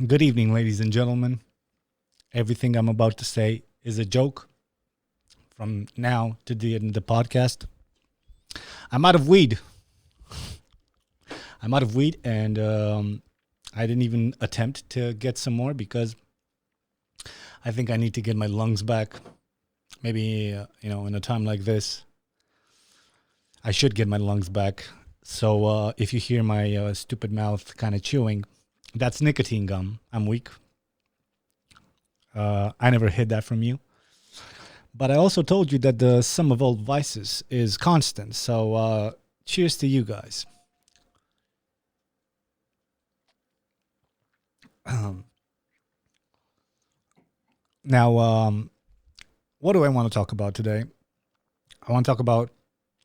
Good evening, ladies and gentlemen. Everything I'm about to say is a joke from now to the end of the podcast. I'm out of weed. I'm out of weed, and I didn't even attempt to get some more because I think I need to get my lungs back. Maybe, in a time like this, I should get my lungs back. So if you hear my stupid mouth kind of chewing, that's nicotine gum. I'm weak. I never hid that from you. But I also told you that the sum of all vices is constant. So cheers to you guys. Now, what do I want to talk about today? I want to talk about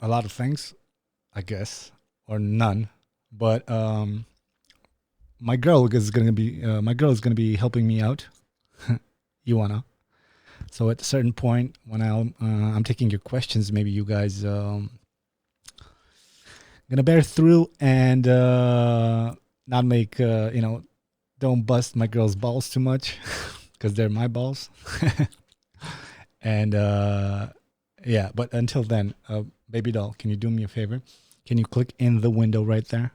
a lot of things, I guess, or none. But my girl is gonna be helping me out. You wanna? So at a certain point, when I'm taking your questions, maybe you guys gonna bear through and not make don't bust my girl's balls too much because they're my balls. And yeah, but until then, baby doll, can you do me a favor? Can you click in the window right there?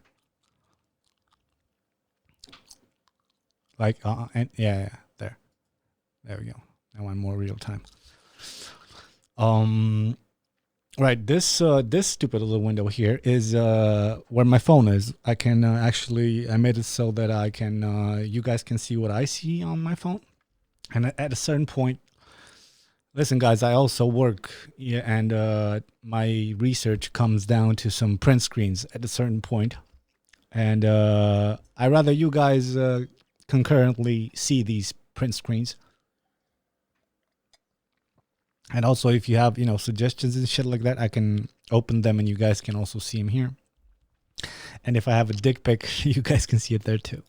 Like, and yeah, there, there we go. I want more real time. Um, right. This stupid little window here is where my phone is. I can I made it so that I can you guys can see what I see on my phone. And at a certain point, listen, guys, I also work, yeah, and my research comes down to some print screens at a certain point, and I rather you guys concurrently see these print screens. And also, if you have suggestions and shit like that, I can open them, and you guys can also see them here. And if I have a dick pic, you guys can see it there too.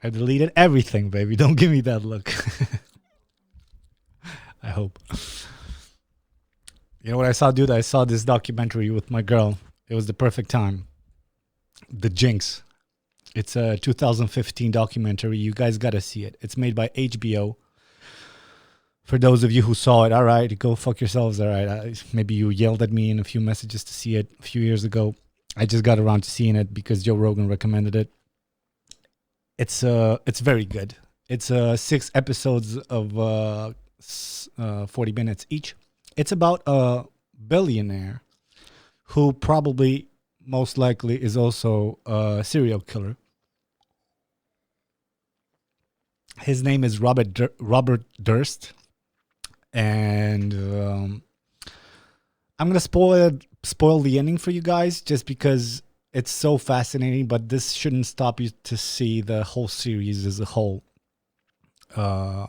I deleted everything, baby. Don't give me that look. I hope. You know what I saw, dude? I saw this documentary with my girl. It was the perfect time. The Jinx. It's a 2015 documentary. You guys gotta see it. It's made by HBO. For those of you who saw it, all right, go fuck yourselves. All right, maybe you yelled at me in a few messages to see it a few years ago. I just got around to seeing it because Joe Rogan recommended it. It's very good. It's 6 episodes of 40 minutes each. It's about a billionaire who probably most likely is also a serial killer. His name is Robert Durst, and I'm gonna spoil the ending for you guys just because it's so fascinating. But this shouldn't stop you to see the whole series as a whole. Uh,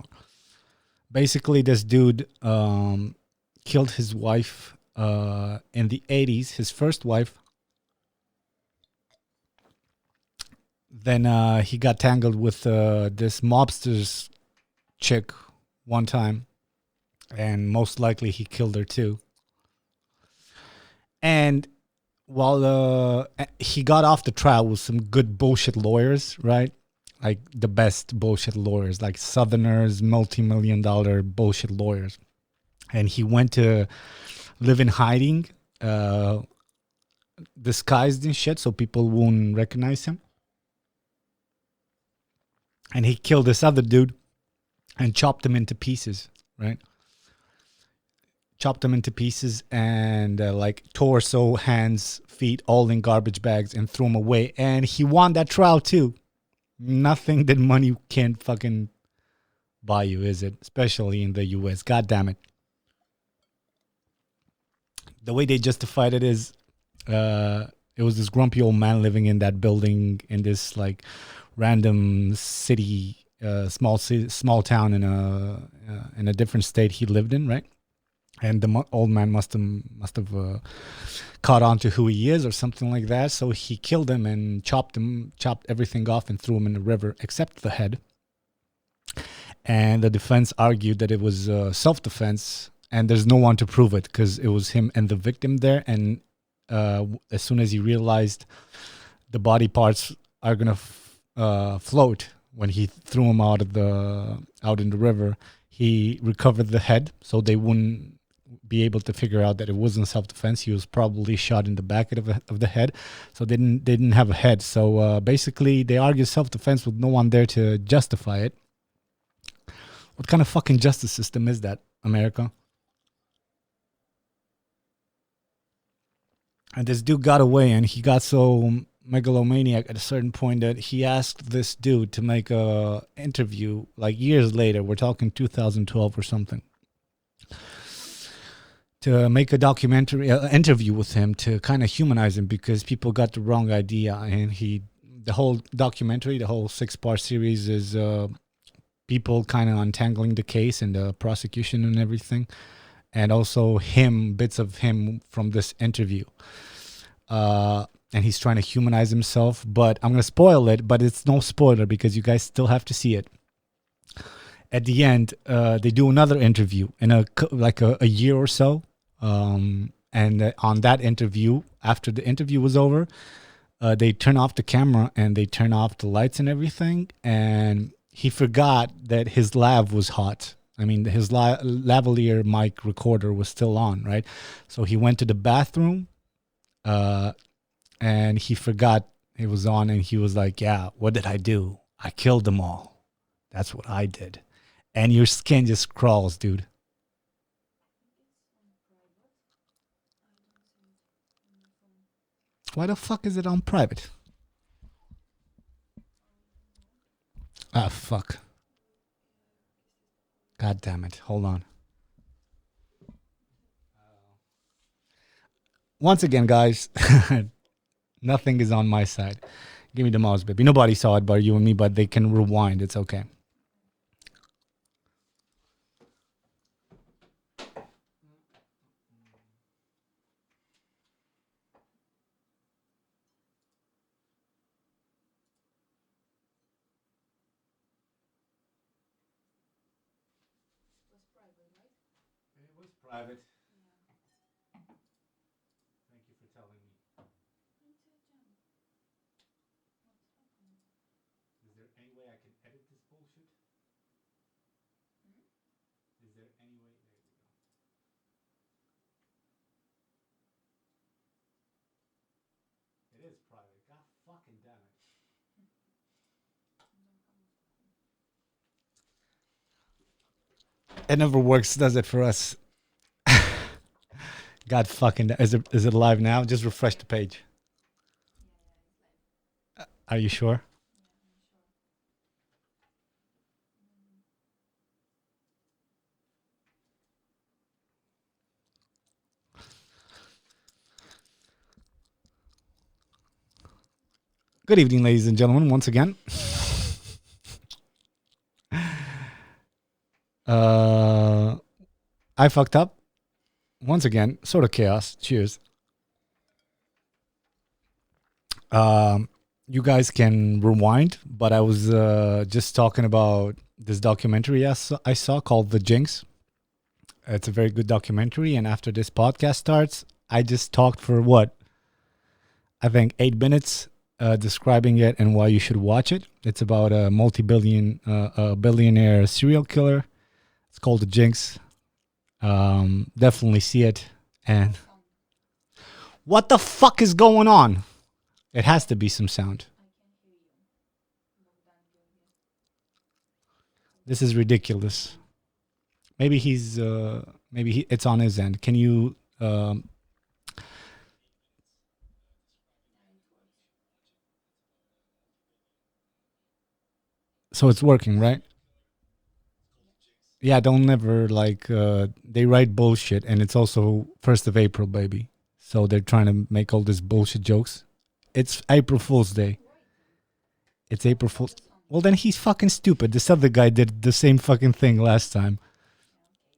Basically, this dude killed his wife in the 80s, his first wife. Then he got tangled with this mobster's chick one time, and most likely he killed her too. And while he got off the trial with some good bullshit lawyers, right? Like the best bullshit lawyers, like Southerners, multi-million-dollar bullshit lawyers. And he went to live in hiding, uh, disguised and shit, so people won't recognize him. And he killed this other dude and chopped him into pieces, right? Chopped him into pieces and like torso, hands, feet, all in garbage bags and threw him away. And he won that trial too. Nothing that money can't fucking buy you, is it? Especially in the US. God damn it. The way they justified it is it was this grumpy old man living in that building in this like random city, small town in a different state he lived in, right? And the old man must have caught on to who he is or something like that. So he killed him and chopped everything off and threw him in the river except the head. And the defense argued that it was self-defense, and there's no one to prove it because it was him and the victim there. And as soon as he realized the body parts are gonna float when he threw him out in the river. He recovered the head, so they wouldn't be able to figure out that it wasn't self-defense. He was probably shot in the back of the head, so they didn't have a head. So basically, they argue self-defense with no one there to justify it. What kind of fucking justice system is that, America? And this dude got away, and he got so megalomaniac at a certain point that he asked this dude to make a interview like years later. We're talking 2012 or something, to make a documentary interview with him to kind of humanize him, because people got the wrong idea. And the whole documentary, the whole 6-part series is people kind of untangling the case and the prosecution and everything, and also bits of him from this interview. And he's trying to humanize himself, but I'm going to spoil it, but it's no spoiler because you guys still have to see it. At the end, they do another interview in a year or so. And on that interview, after the interview was over, they turn off the camera and they turn off the lights and everything. And he forgot that his lav was hot. I mean, his lavalier mic recorder was still on, right? So he went to the bathroom, and he forgot it was on, and he was like, yeah, what did I do? I killed them all. That's what I did. And your skin just crawls, dude. Why the fuck is it on private? Ah, fuck. God damn it. Hold on. Once again, guys, nothing is on my side. Give me the mouse, baby. Nobody saw it but you and me, but they can rewind. It's okay. It was private. Thank you for telling me. Is there any way I can edit this bullshit? Is there any way? There we go. It is private. God fucking damn it. It never works, does it, for us? God fucking. Is it live now? Just refresh the page. Are you sure? Good evening, ladies and gentlemen, once again. I fucked up. Once again, sort of chaos. Cheers. You guys can rewind, but I was just talking about this documentary I saw called The Jinx. It's a very good documentary, and after this podcast starts, I just talked for what? I think 8 minutes describing it and why you should watch it. It's about a billionaire serial killer. It's called The Jinx. Definitely see it. And what the fuck is going on? It has to be some sound. This is ridiculous. Maybe it's on his end. Can you so it's working, right? Yeah, don't never they write bullshit, and it's also 1st of April, baby. So they're trying to make all this bullshit jokes. It's April Fool's Day. It's April Fool's. Well, then he's fucking stupid. This other guy did the same fucking thing last time.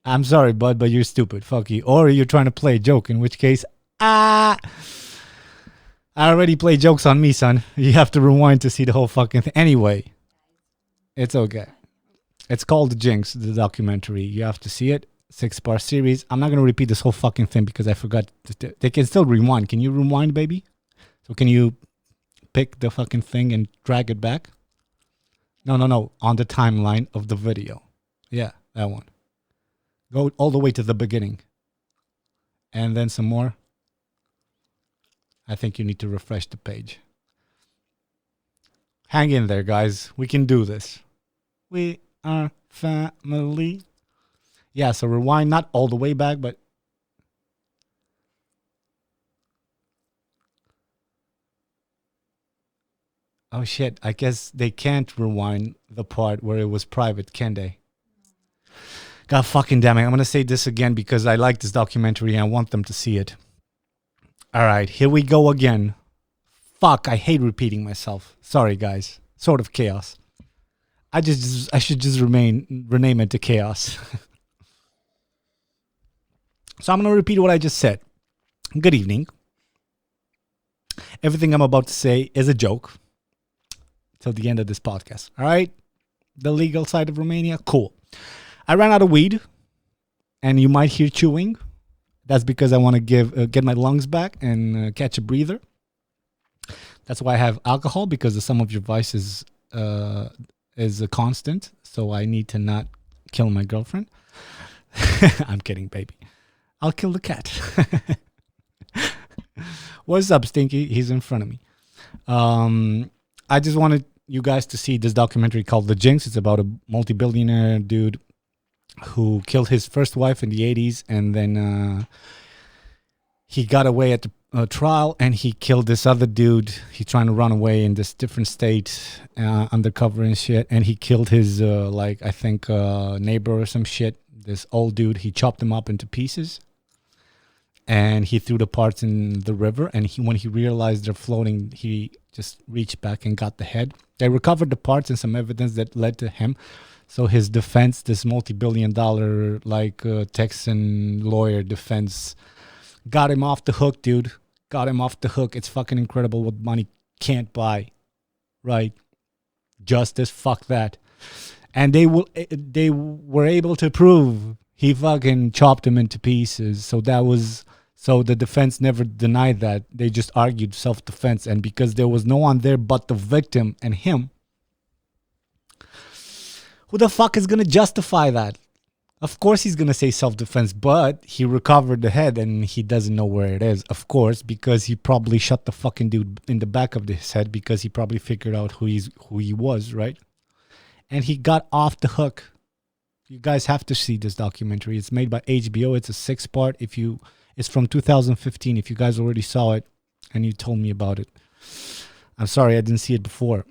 I'm sorry, bud, but you're stupid. Fuck you. Or you're trying to play a joke, in which case, I already play jokes on me, son. You have to rewind to see the whole fucking thing. Anyway, it's okay. It's called The Jinx, the documentary. You have to see it. 6-part series. I'm not going to repeat this whole fucking thing because I forgot. They can still rewind. Can you rewind, baby? So can you pick the fucking thing and drag it back. No. On the timeline of the video. Yeah, that one. Go all the way to the beginning. And then some more. I think you need to refresh the page. Hang in there, guys. We can do this. We are family. Yeah, so rewind not all the way back, but oh shit, I guess they can't rewind the part where it was private, can they? God fucking damn it. I'm going to say this again because I like this documentary and I want them to see it. All right, here we go again. Fuck, I hate repeating myself. Sorry, guys. Sort of chaos. I should just rename it to chaos. So I'm going to repeat what I just said. Good evening. Everything I'm about to say is a joke till the end of this podcast. All right? The legal side of Romania, cool. I ran out of weed, and you might hear chewing. That's because I want to get my lungs back and catch a breather. That's why I have alcohol, because the sum of your vices is a constant. So I need to not kill my girlfriend. I'm kidding, baby. I'll kill the cat. What's up, Stinky? He's in front of me. I just wanted you guys to see this documentary called The Jinx. It's about a multi-billionaire dude who killed his first wife in the 80s, and then he got away at the trial, and he killed this other dude. He's trying to run away in this different state, undercover and shit, and he killed his, neighbor or some shit, this old dude. He chopped him up into pieces, and he threw the parts in the river, and when he realized they're floating, he just reached back and got the head. They recovered the parts and some evidence that led to him. So his defense, this multi-billion-dollar Texan lawyer defense, got him off the hook, dude. Got him off the hook. It's fucking incredible what money can't buy, right? Justice, fuck that. And they were able to prove he fucking chopped him into pieces. So the defense never denied that. They just argued self-defense, and because there was no one there but the victim and him, who the fuck is going to justify that? Of course he's going to say self-defense, but he recovered the head and he doesn't know where it is, of course, because he probably shot the fucking dude in the back of his head because he probably figured out who he was, right? And he got off the hook. You guys have to see this documentary. It's made by HBO. It's a 6-part. It's from 2015. If you guys already saw it and you told me about it, I'm sorry I didn't see it before.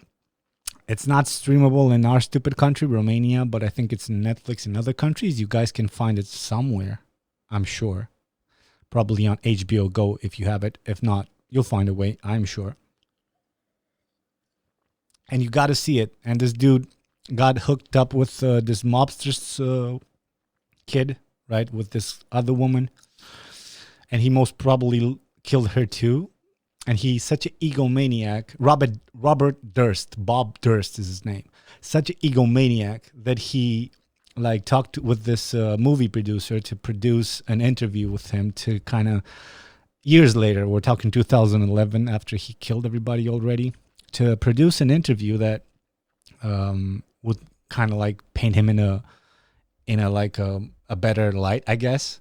It's not streamable in our stupid country, Romania, but I think it's in Netflix in other countries. You guys can find it somewhere, I'm sure. Probably on HBO Go if you have it. If not, you'll find a way, I'm sure. And you got to see it. And this dude got hooked up with this mobster's kid, right, with this other woman. And he most probably killed her too. And he's such an egomaniac. Robert Durst, Bob Durst is his name. Such an egomaniac that he talked with this movie producer to produce an interview with him to kind of, years later, we're talking 2011, after he killed everybody already, to produce an interview that would kind of paint him in a better light, I guess.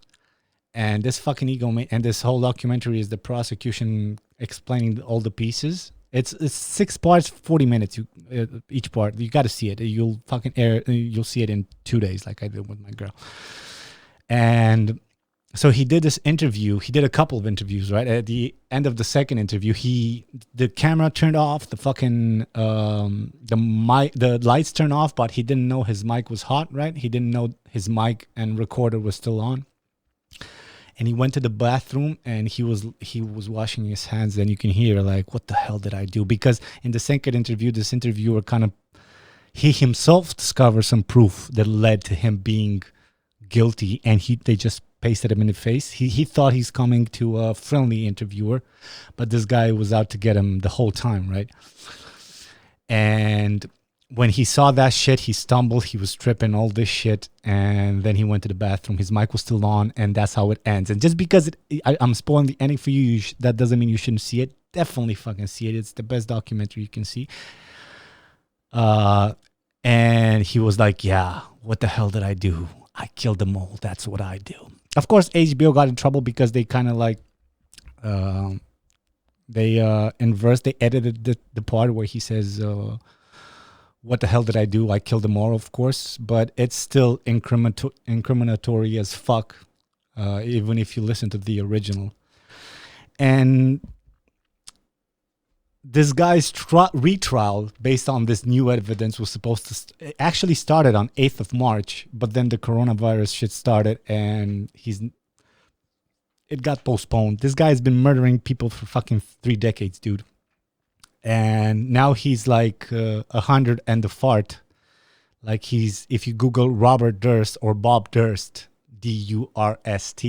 And this fucking egomaniac, and this whole documentary is the prosecution explaining all the pieces. It's 6 parts, 40 minutes each part. You got to see it. You'll see it in 2 days, like I did with my girl. And so he did this interview. He did a couple of interviews, right? At the end of the second interview, the camera turned off, the fucking the lights turned off, but he didn't know his mic was hot, right? He didn't know his mic and recorder was still on. And he went to the bathroom and he was washing his hands, and you can hear what the hell did I do? Because in the second interview, this interviewer he himself discovered some proof that led to him being guilty, and they just pasted him in the face. He thought he's coming to a friendly interviewer, but this guy was out to get him the whole time, right? And when he saw that shit, he stumbled, he was tripping, all this shit, and then he went to the bathroom. His mic was still on, and that's how it ends. And just because I'm spoiling the ending for you, that doesn't mean you shouldn't see it. Definitely fucking see it. It's the best documentary you can see. And he was like, yeah, what the hell did I do? I killed them all. That's what I do. Of course, HBO got in trouble because they kind of like, they edited the part where he says, what the hell did I do? I killed them all, of course, but it's still incriminatory as fuck, even if you listen to the original. And this guy's retrial based on this new evidence was supposed to actually started on 8th of March, but then the coronavirus shit started and it got postponed. This guy's been murdering people for fucking 3 decades, dude. And now he's like 100 and the fart. Like if you Google Robert Durst or Bob Durst, Durst,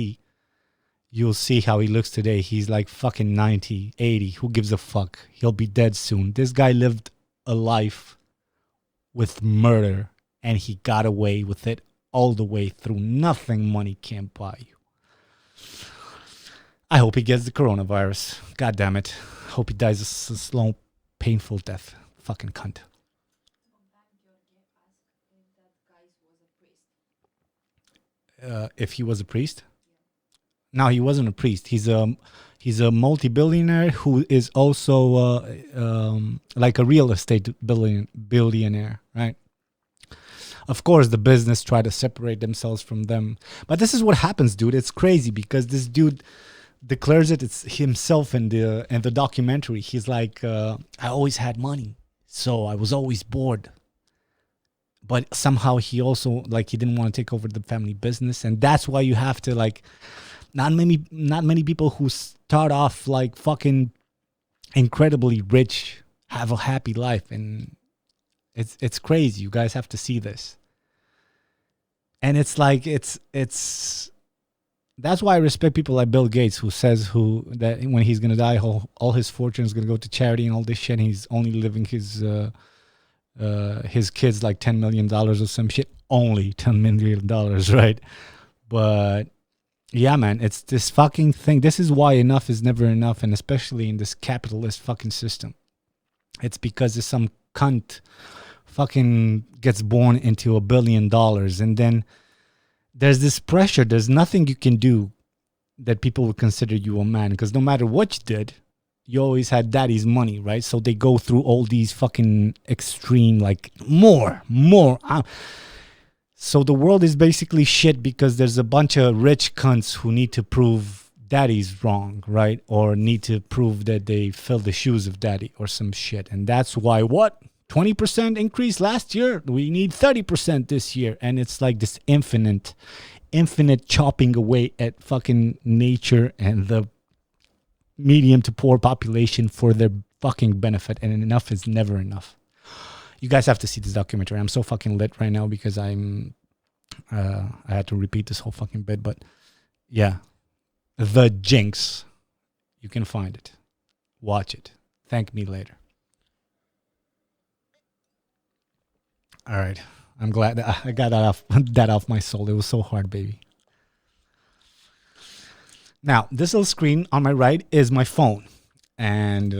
you'll see how he looks today. He's like fucking 90, 80. Who gives a fuck? He'll be dead soon. This guy lived a life with murder and he got away with it all the way through. Nothing money can't buy you. I hope he gets the coronavirus. God damn it. Hope he dies a slow, painful death. Fucking cunt. If he was a priest? No, he wasn't a priest. He's a multi-billionaire who is also like a real estate billionaire, right? Of course, the business try to separate themselves from them. But this is what happens, dude. It's crazy because this dude declares it's himself in the documentary. He's like, I always had money, so I was always bored. But somehow he also like he didn't want to take over the family business, and that's why you have to like. Not many people who start off like fucking incredibly rich have a happy life, and it's crazy. You guys have to see this. And it's like it's that's why I respect people like Bill Gates who says that when he's gonna die, all his fortune is gonna go to charity and all this shit. And he's only living his kids like $10 million or some shit. Only $10 million, right? But yeah, man, it's this fucking thing. This is why enough is never enough, and especially in this capitalist fucking system. It's because there's some cunt fucking gets born into $1 billion, and then there's this pressure. There's nothing you can do that people would consider you a man, because no matter what you did, you always had daddy's money, right? So they go through all these fucking extreme, like more. So the world is basically shit because there's a bunch of rich cunts who need to prove daddy's wrong, right? Or need to prove that they fill the shoes of daddy or some shit. And that's why 20% increase last year? We need 30% this year. And it's like this infinite chopping away at fucking nature and the medium to poor population for their fucking benefit. And enough is never enough. You guys have to see this documentary. I'm so fucking lit right now because I had to repeat this whole fucking bit, but yeah. The Jinx. You can find it. Watch it. Thank me later. All right. I'm glad that I got that off my soul. It was so hard, baby. Now, this little screen on my right is my phone. And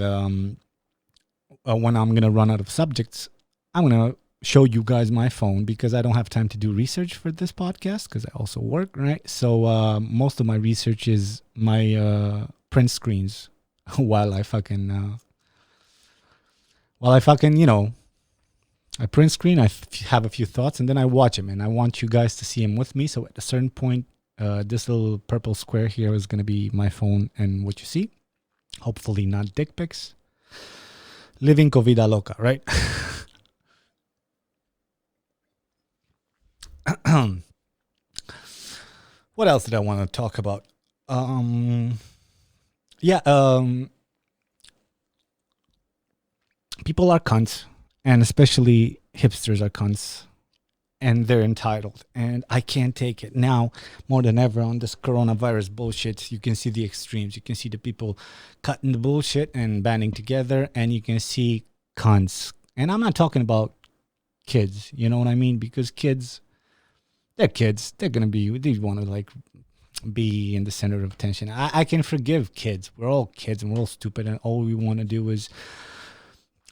when I'm going to run out of subjects, I'm going to show you guys my phone because I don't have time to do research for this podcast because I also work, right? So most of my research is my print screens while I fucking, I print screen, I have a few thoughts, and then I watch them, and I want you guys to see them with me. So at a certain point, this little purple square here is going to be my phone and what you see. Hopefully not dick pics. Living Covida Loca, right? What else did I want to talk about? People are cunts, and especially hipsters are cunts, and they're entitled, and I can't take it now more than ever on this coronavirus bullshit. You can see the extremes. You can see the people cutting the bullshit and banding together, and you can see cunts. And I'm not talking about kids. You know what I mean? Because kids, they're kids. They're gonna be. They want to like be in the center of attention. I can forgive kids. We're all kids and we're all stupid, and all we want to do is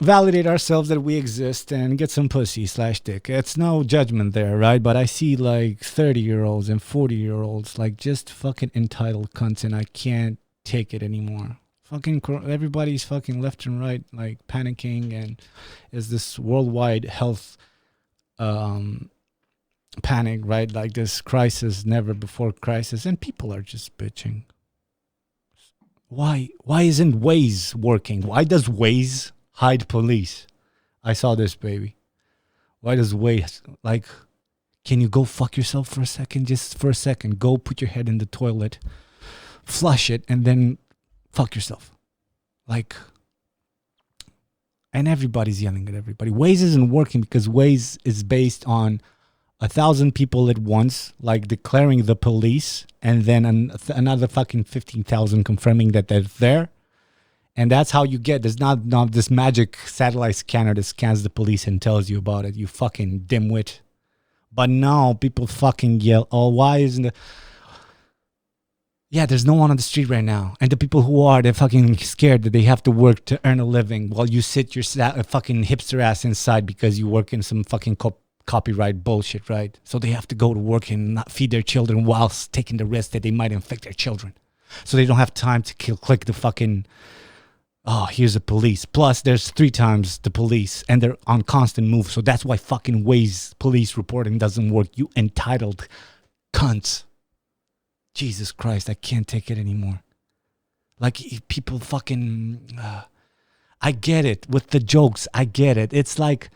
validate ourselves that we exist and get some pussy slash dick. It's no judgment there, right? But I see like 30-year-olds and 40-year-olds like just fucking entitled cunts, and I can't take it anymore. Fucking everybody's fucking left and right like panicking, and is this worldwide health panic, right? Like this crisis, never before crisis, and people are just bitching. Why isn't Waze working? Why does Waze hide police? I saw this, baby. Why does Waze, like, can you go fuck yourself for a second? Just for a second. Go put your head in the toilet, flush it, and then fuck yourself. Like, and everybody's yelling at everybody. Waze isn't working because Waze is based on 1,000 people at once, like declaring the police, and then another fucking 15,000 confirming that they're there. And that's how you get, there's not this magic satellite scanner that scans the police and tells you about it, you fucking dimwit. But now people fucking yell, oh, why isn't the... Yeah, there's no one on the street right now. And the people who are, they're fucking scared that they have to work to earn a living while you sit your fucking hipster ass inside because you work in some fucking copyright bullshit, right? So they have to go to work and not feed their children whilst taking the risk that they might infect their children. So they don't have time to click the fucking, oh, here's the police. Plus, there's 3 times the police, and they're on constant move. So that's why fucking Waze police reporting doesn't work, you entitled cunts. Jesus Christ, I can't take it anymore. Like, people fucking... I get it. With the jokes, I get it. It's like,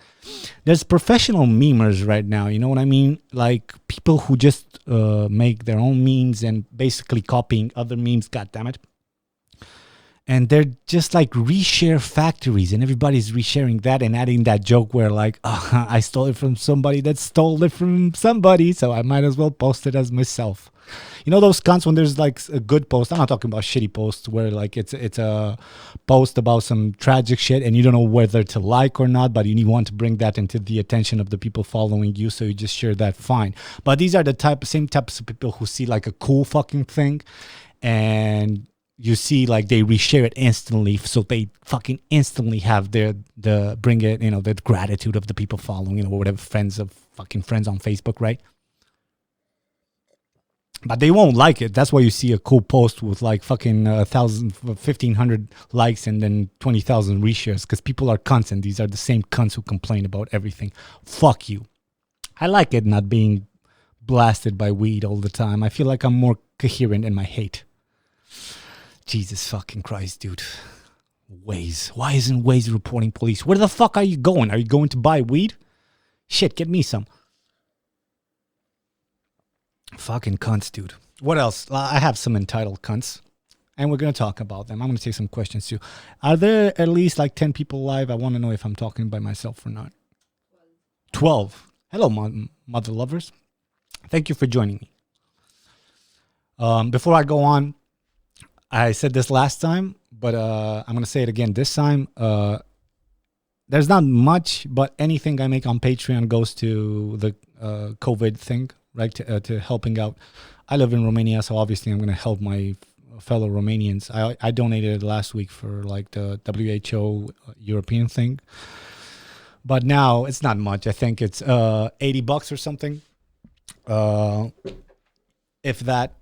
there's professional memers right now, you know what I mean? Like, people who just make their own memes and basically copying other memes, goddammit. And they're just like reshare factories, and everybody's resharing that and adding that joke where like, oh, I stole it from somebody that stole it from somebody, so I might as well post it as myself. You know those cunts when there's like a good post? I'm not talking about shitty posts where like it's a post about some tragic shit and you don't know whether to like or not, but you want to bring that into the attention of the people following you, so you just share that, fine. But these are the same types of people who see like a cool fucking thing and you see like they reshare it instantly, so they fucking instantly have the bring it, you know, the gratitude of the people following, you know, whatever, friends on Facebook, right? But they won't like it. That's why you see a cool post with like fucking 1,500 likes and then 20,000 reshares, because people are cunts, and these are the same cunts who complain about everything. Fuck you. I like it not being blasted by weed all the time. I feel like I'm more coherent in my hate. Jesus fucking Christ, dude. Waze. Why isn't Waze reporting police? Where the fuck are you going? Are you going to buy weed? Shit, get me some. Fucking cunts, dude. What else? I have some entitled cunts, and we're going to talk about them. I'm going to take some questions too. Are there at least like 10 people live? I want to know if I'm talking by myself or not. 12. Hello, mother lovers. Thank you for joining me. Before I go on, I said this last time, but I'm going to say it again this time. There's not much, but anything I make on Patreon goes to the COVID thing, right, to helping out. I live in Romania, so obviously I'm going to help my fellow Romanians. I donated last week for like the WHO European thing, but now it's not much. I think it's $80 or something. If that,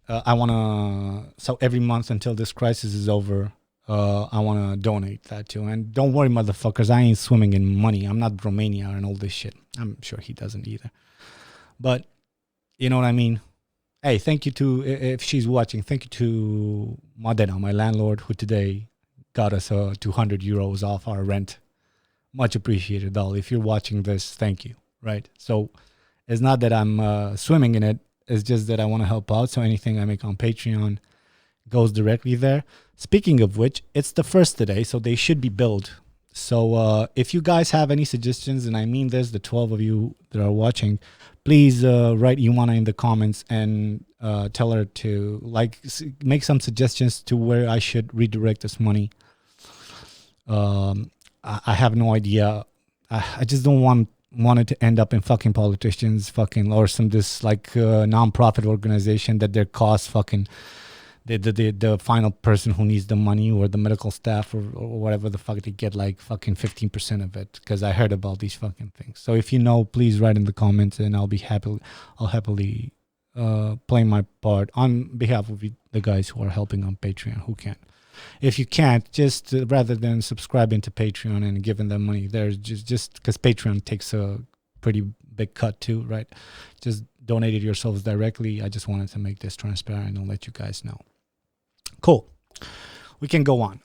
I want to, so every month until this crisis is over, I want to donate that too. And don't worry, motherfuckers, I ain't swimming in money. I'm not Romania and all this shit. I'm sure he doesn't either. But you know what I mean? Hey, thank you to, if she's watching, thank you to Modena, my landlord, who today got us 200 euros off our rent. Much appreciated, doll. If you're watching this, thank you, right? So it's not that I'm swimming in it. It's just that I want to help out. So anything I make on Patreon goes directly there. Speaking of which, it's the first today, so they should be billed. So if you guys have any suggestions, and I mean this, the 12 of you that are watching, please write Ioana in the comments and tell her to like make some suggestions to where I should redirect this money. I have no idea. I just don't want wanted to end up in fucking politicians, fucking, or some this like non-profit organization that their cost fucking the final person who needs the money or the medical staff or whatever the fuck, they get like fucking 15% of it, because I heard about these fucking things. So if you know, please write in the comments and I'll happily play my part on behalf of the guys who are helping on Patreon who can. If you can't, just rather than subscribing to Patreon and giving them money, there's just because Patreon takes a pretty big cut too, right? Just donate it yourselves directly. I just wanted to make this transparent and let you guys know. Cool. We can go on.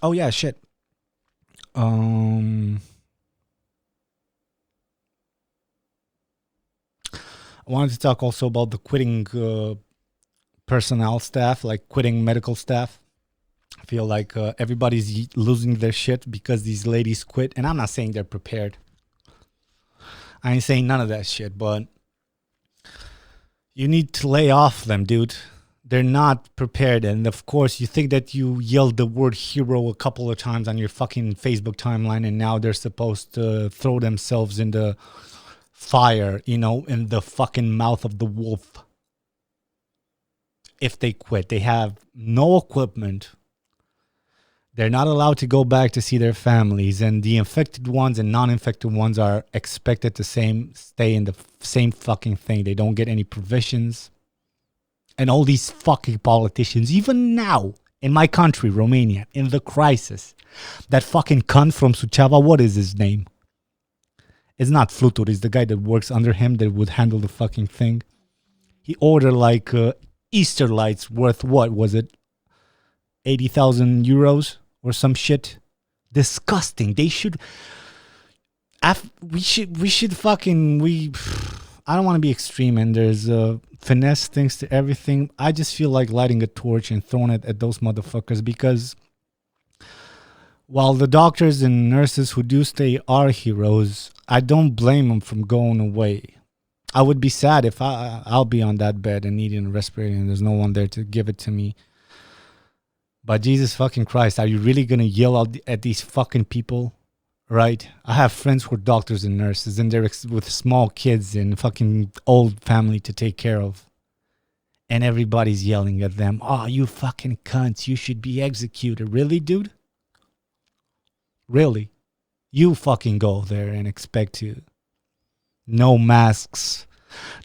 Oh yeah, shit. I wanted to talk also about the quitting personnel staff, like quitting medical staff. I feel like everybody's losing their shit because these ladies quit. And I'm not saying they're prepared. I ain't saying none of that shit, but you need to lay off them, dude. They're not prepared. And of course, you think that you yelled the word hero a couple of times on your fucking Facebook timeline, and now they're supposed to throw themselves in the fire, you know, in the fucking mouth of the wolf. If they quit, they have no equipment. They're not allowed to go back to see their families, and the infected ones and non-infected ones are expected to stay in the same fucking thing. They don't get any provisions. And all these fucking politicians, even now in my country, Romania, in the crisis, that fucking cunt from Suceava, what is his name? It's not Flutur, it's the guy that works under him that would handle the fucking thing. He ordered like Easter lights worth, what was it, 80,000 euros or some shit. Disgusting. They should. We should fucking. I don't want to be extreme, and there's finesse things to everything. I just feel like lighting a torch and throwing it at those motherfuckers, because while the doctors and nurses who do stay are heroes, I don't blame them from going away. I would be sad if I'll be on that bed and needing a respirator and there's no one there to give it to me. But Jesus fucking Christ, are you really going to yell out at these fucking people? Right? I have friends who are doctors and nurses, and they're with small kids and fucking old family to take care of. And everybody's yelling at them, oh, you fucking cunts, you should be executed. Really, dude? Really? You fucking go there and expect to. No masks,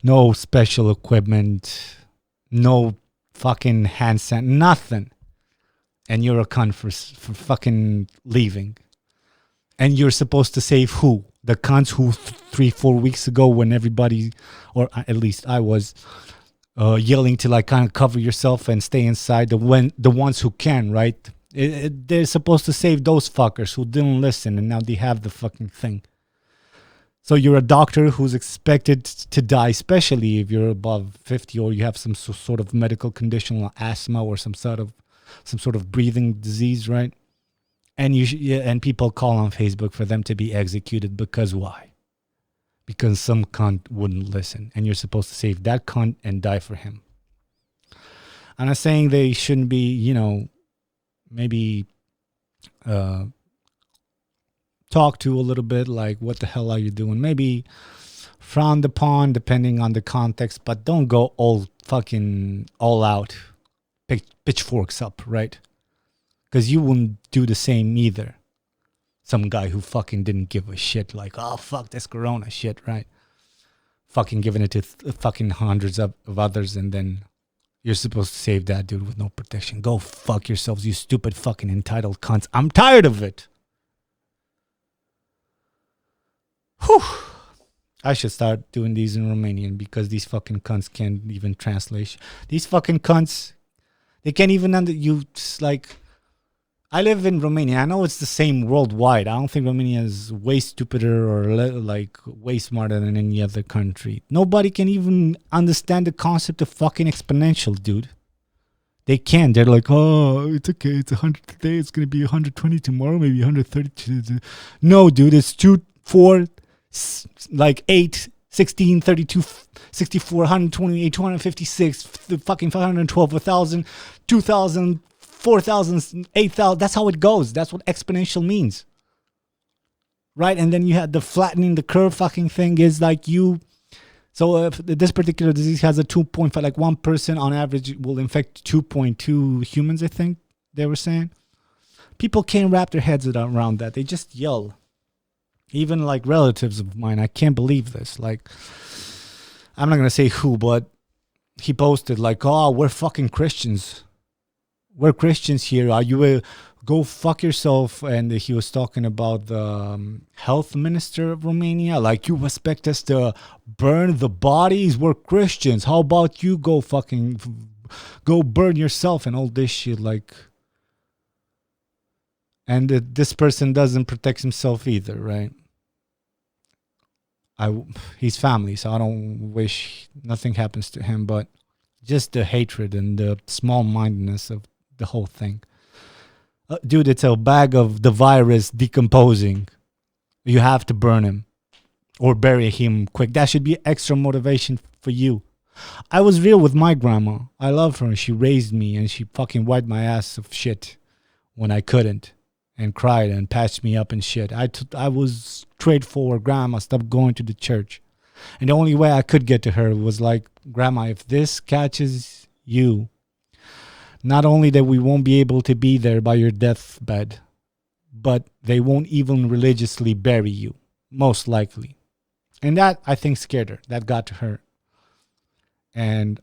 no special equipment, no fucking hand sanitizer, nothing. And you're a cunt for fucking leaving. And you're supposed to save who? The cunts who 3-4 weeks ago, when everybody, or at least I was, yelling to like kind of cover yourself and stay inside. The ones who can, right? They're supposed to save those fuckers who didn't listen, and now they have the fucking thing. So you're a doctor who's expected to die, especially if you're above 50 or you have some sort of medical condition like asthma or some sort of breathing disease, right? And and people call on Facebook for them to be executed because why? Because some cunt wouldn't listen, and you're supposed to save that cunt and die for him. I'm not saying they shouldn't be, maybe talk to a little bit, like, what the hell are you doing? Maybe frowned upon depending on the context, but don't go all out, pitchforks up, right? Because you wouldn't do the same either. Some guy who fucking didn't give a shit, like, oh, fuck this corona shit, right? Fucking giving it to fucking hundreds of others, and then you're supposed to save that dude with no protection. Go fuck yourselves, you stupid fucking entitled cunts. I'm tired of it. Whew. I should start doing these in Romanian, because these fucking cunts can't even translate. These fucking cunts, they can't even I live in Romania. I know it's the same worldwide. I don't think Romania is way stupider or way smarter than any other country. Nobody can even understand the concept of fucking exponential, dude. They can't. They're like, oh, it's okay. It's 100 today. It's going to be 120 tomorrow, maybe 130. No, dude, it's 2, 4, 8, 16, 32, 64, 128, 256, fucking 512, 1,000, 2,000, 4,000, 8,000. That's how it goes. That's what exponential means. Right? And then you had the flattening the curve fucking thing is like you. So if this particular disease has a 2.5, like one person on average will infect 2.2 humans, I think they were saying. People can't wrap their heads around that. They just yell. Even like relatives of mine, I can't believe this. Like, I'm not going to say who, but he posted like, oh, we're fucking Christians. We're Christians here. Are you go fuck yourself? And he was talking about the health minister of Romania. Like, you expect us to burn the bodies? We're Christians. How about you go burn yourself and all this shit? Like, and this person doesn't protect himself either, right? He's family, so I don't wish nothing happens to him, but just the hatred and the small-mindedness of the whole thing. Dude, it's a bag of the virus decomposing. You have to burn him or bury him quick. That should be extra motivation for you. I was real with my grandma. I love her. She raised me and she fucking wiped my ass of shit when I couldn't and cried and patched me up and shit. I was straightforward. Grandma, stop going to the church. And the only way I could get to her was like, Grandma, if this catches you, not only that we won't be able to be there by your deathbed, but they won't even religiously bury you, most likely. And that, I think, scared her. That got to her. And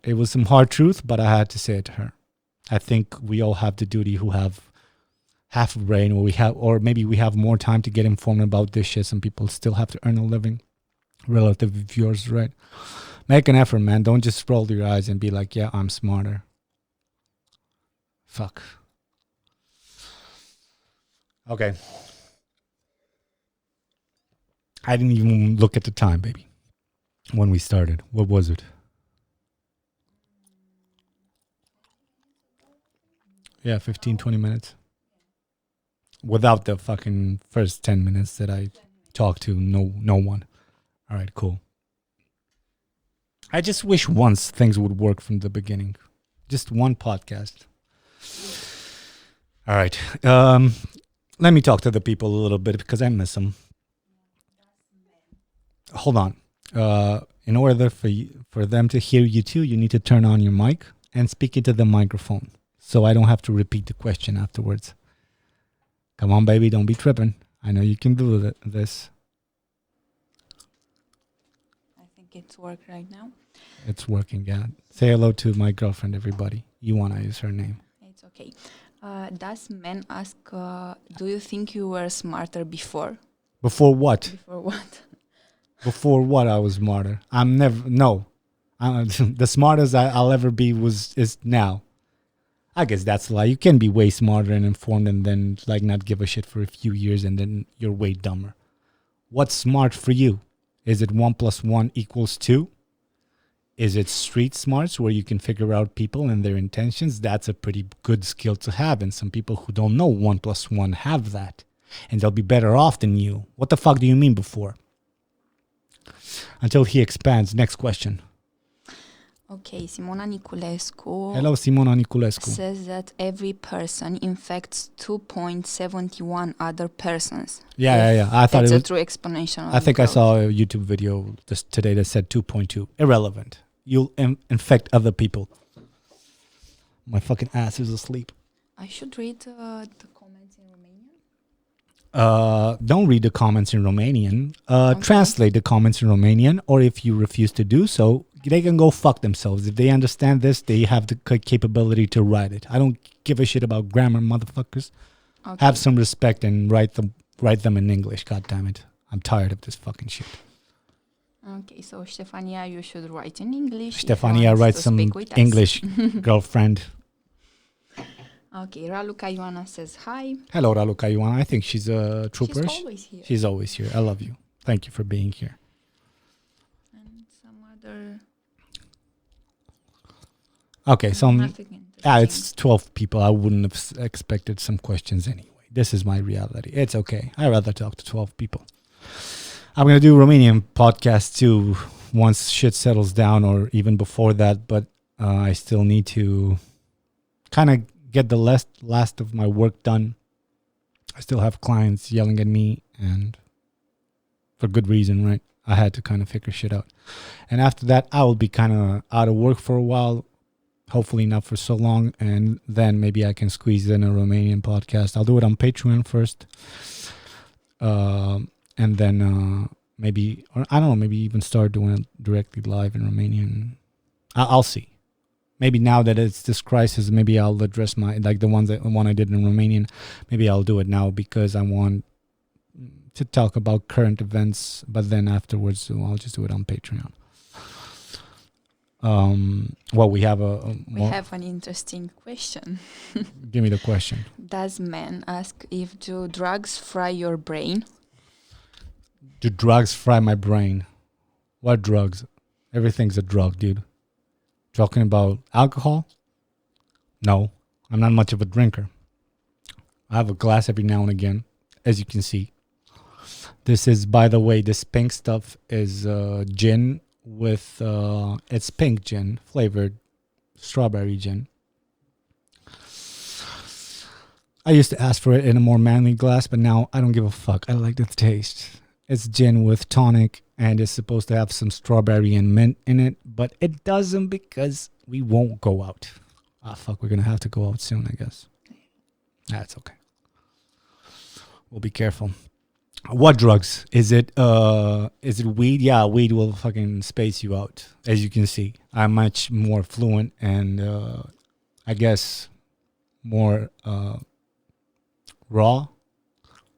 it was some hard truth, but I had to say it to her. I think we all have the duty who have half a brain, or maybe we have more time to get informed about this shit. Some people still have to earn a living. Relative of yours, right? Make an effort, man. Don't just roll your eyes and be like, yeah, I'm smarter. Fuck. Okay. I didn't even look at the time, baby. When we started. What was it? Yeah, 15, 20 minutes. Without the fucking first 10 minutes that I talked to no one. All right, cool. I just wish once things would work from the beginning. Just one podcast. All right. Let me talk to the people a little bit because I miss them. Hold on. In order for them to hear you too, you need to turn on your mic and speak into the microphone so I don't have to repeat the question afterwards. Come on, baby. Don't be tripping. I know you can do this. I think it's working right now. It's working, yeah. Say hello to my girlfriend, everybody. You want to use her name. It's okay. Does men ask, do you think you were smarter before? Before what? Before what? Before what I was smarter? I'm never, no. The smartest I'll ever be is now. I guess that's a lie. You can be way smarter and informed and then like not give a shit for a few years and then you're way dumber. What's smart for you? Is it 1 + 1 = 2? Is it street smarts where you can figure out people and their intentions? That's a pretty good skill to have. And some people who don't know 1 + 1 have that. And they'll be better off than you. What the fuck do you mean before? Until he expands. Next question. Okay, Simona Niculescu. Hello, Simona Niculescu. Says that every person infects 2.71 other persons. Yeah. I thought that's it was a true exponential. I think I saw a YouTube video just today that said 2.2. Irrelevant. You'll infect other people. My fucking ass is asleep. I should read the comments in Romanian. Don't read the comments in Romanian. Okay. Translate the comments in Romanian, or if you refuse to do so, they can go fuck themselves. If they understand this, they have the capability to write it. I don't give a shit about grammar, motherfuckers. Okay. Have some respect and write them in English. God damn it. I'm tired of this fucking shit. Okay, so Stefania, you should write in English. Stefania, write some English, girlfriend. Okay, Raluca Ioana says hi. Hello, Raluca Ioana. I think she's a trooper. She's always here. She's always here. I love you. Thank you for being here. And some other... Okay, it's 12 people. I wouldn't have expected some questions anyway. This is my reality. It's okay. I'd rather talk to 12 people. I'm gonna do Romanian podcast too once shit settles down, or even before that. But I still need to kind of get the last of my work done. I still have clients yelling at me, and for good reason, right? I had to kind of figure shit out. And after that, I will be kind of out of work for a while. Hopefully not for so long. And then maybe I can squeeze in a Romanian podcast. I'll do it on Patreon first. And then maybe, or I don't know, maybe even start doing it directly live in Romanian. I'll see. Maybe now that it's this crisis, maybe I'll address my, like the one I did in Romanian. Maybe I'll do it now because I want to talk about current events, but then afterwards I'll just do it on Patreon. Well, we have we have an interesting question. Give me the question. Does man ask if do drugs fry your brain? Do drugs fry my brain? What drugs? Everything's a drug, dude. Talking about alcohol? No, I'm not much of a drinker. I have a glass every now and again, as you can see. This is, by the way, this pink stuff is gin with, it's pink gin, flavored strawberry gin. I used to ask for it in a more manly glass, but now I don't give a fuck. I like the taste. It's gin with tonic, and it's supposed to have some strawberry and mint in it, but it doesn't because we won't go out. Ah, fuck, we're going to have to go out soon, I guess. That's okay. We'll be careful. What drugs? Is it weed? Yeah, weed will fucking space you out, as you can see. I'm much more fluent and I guess more raw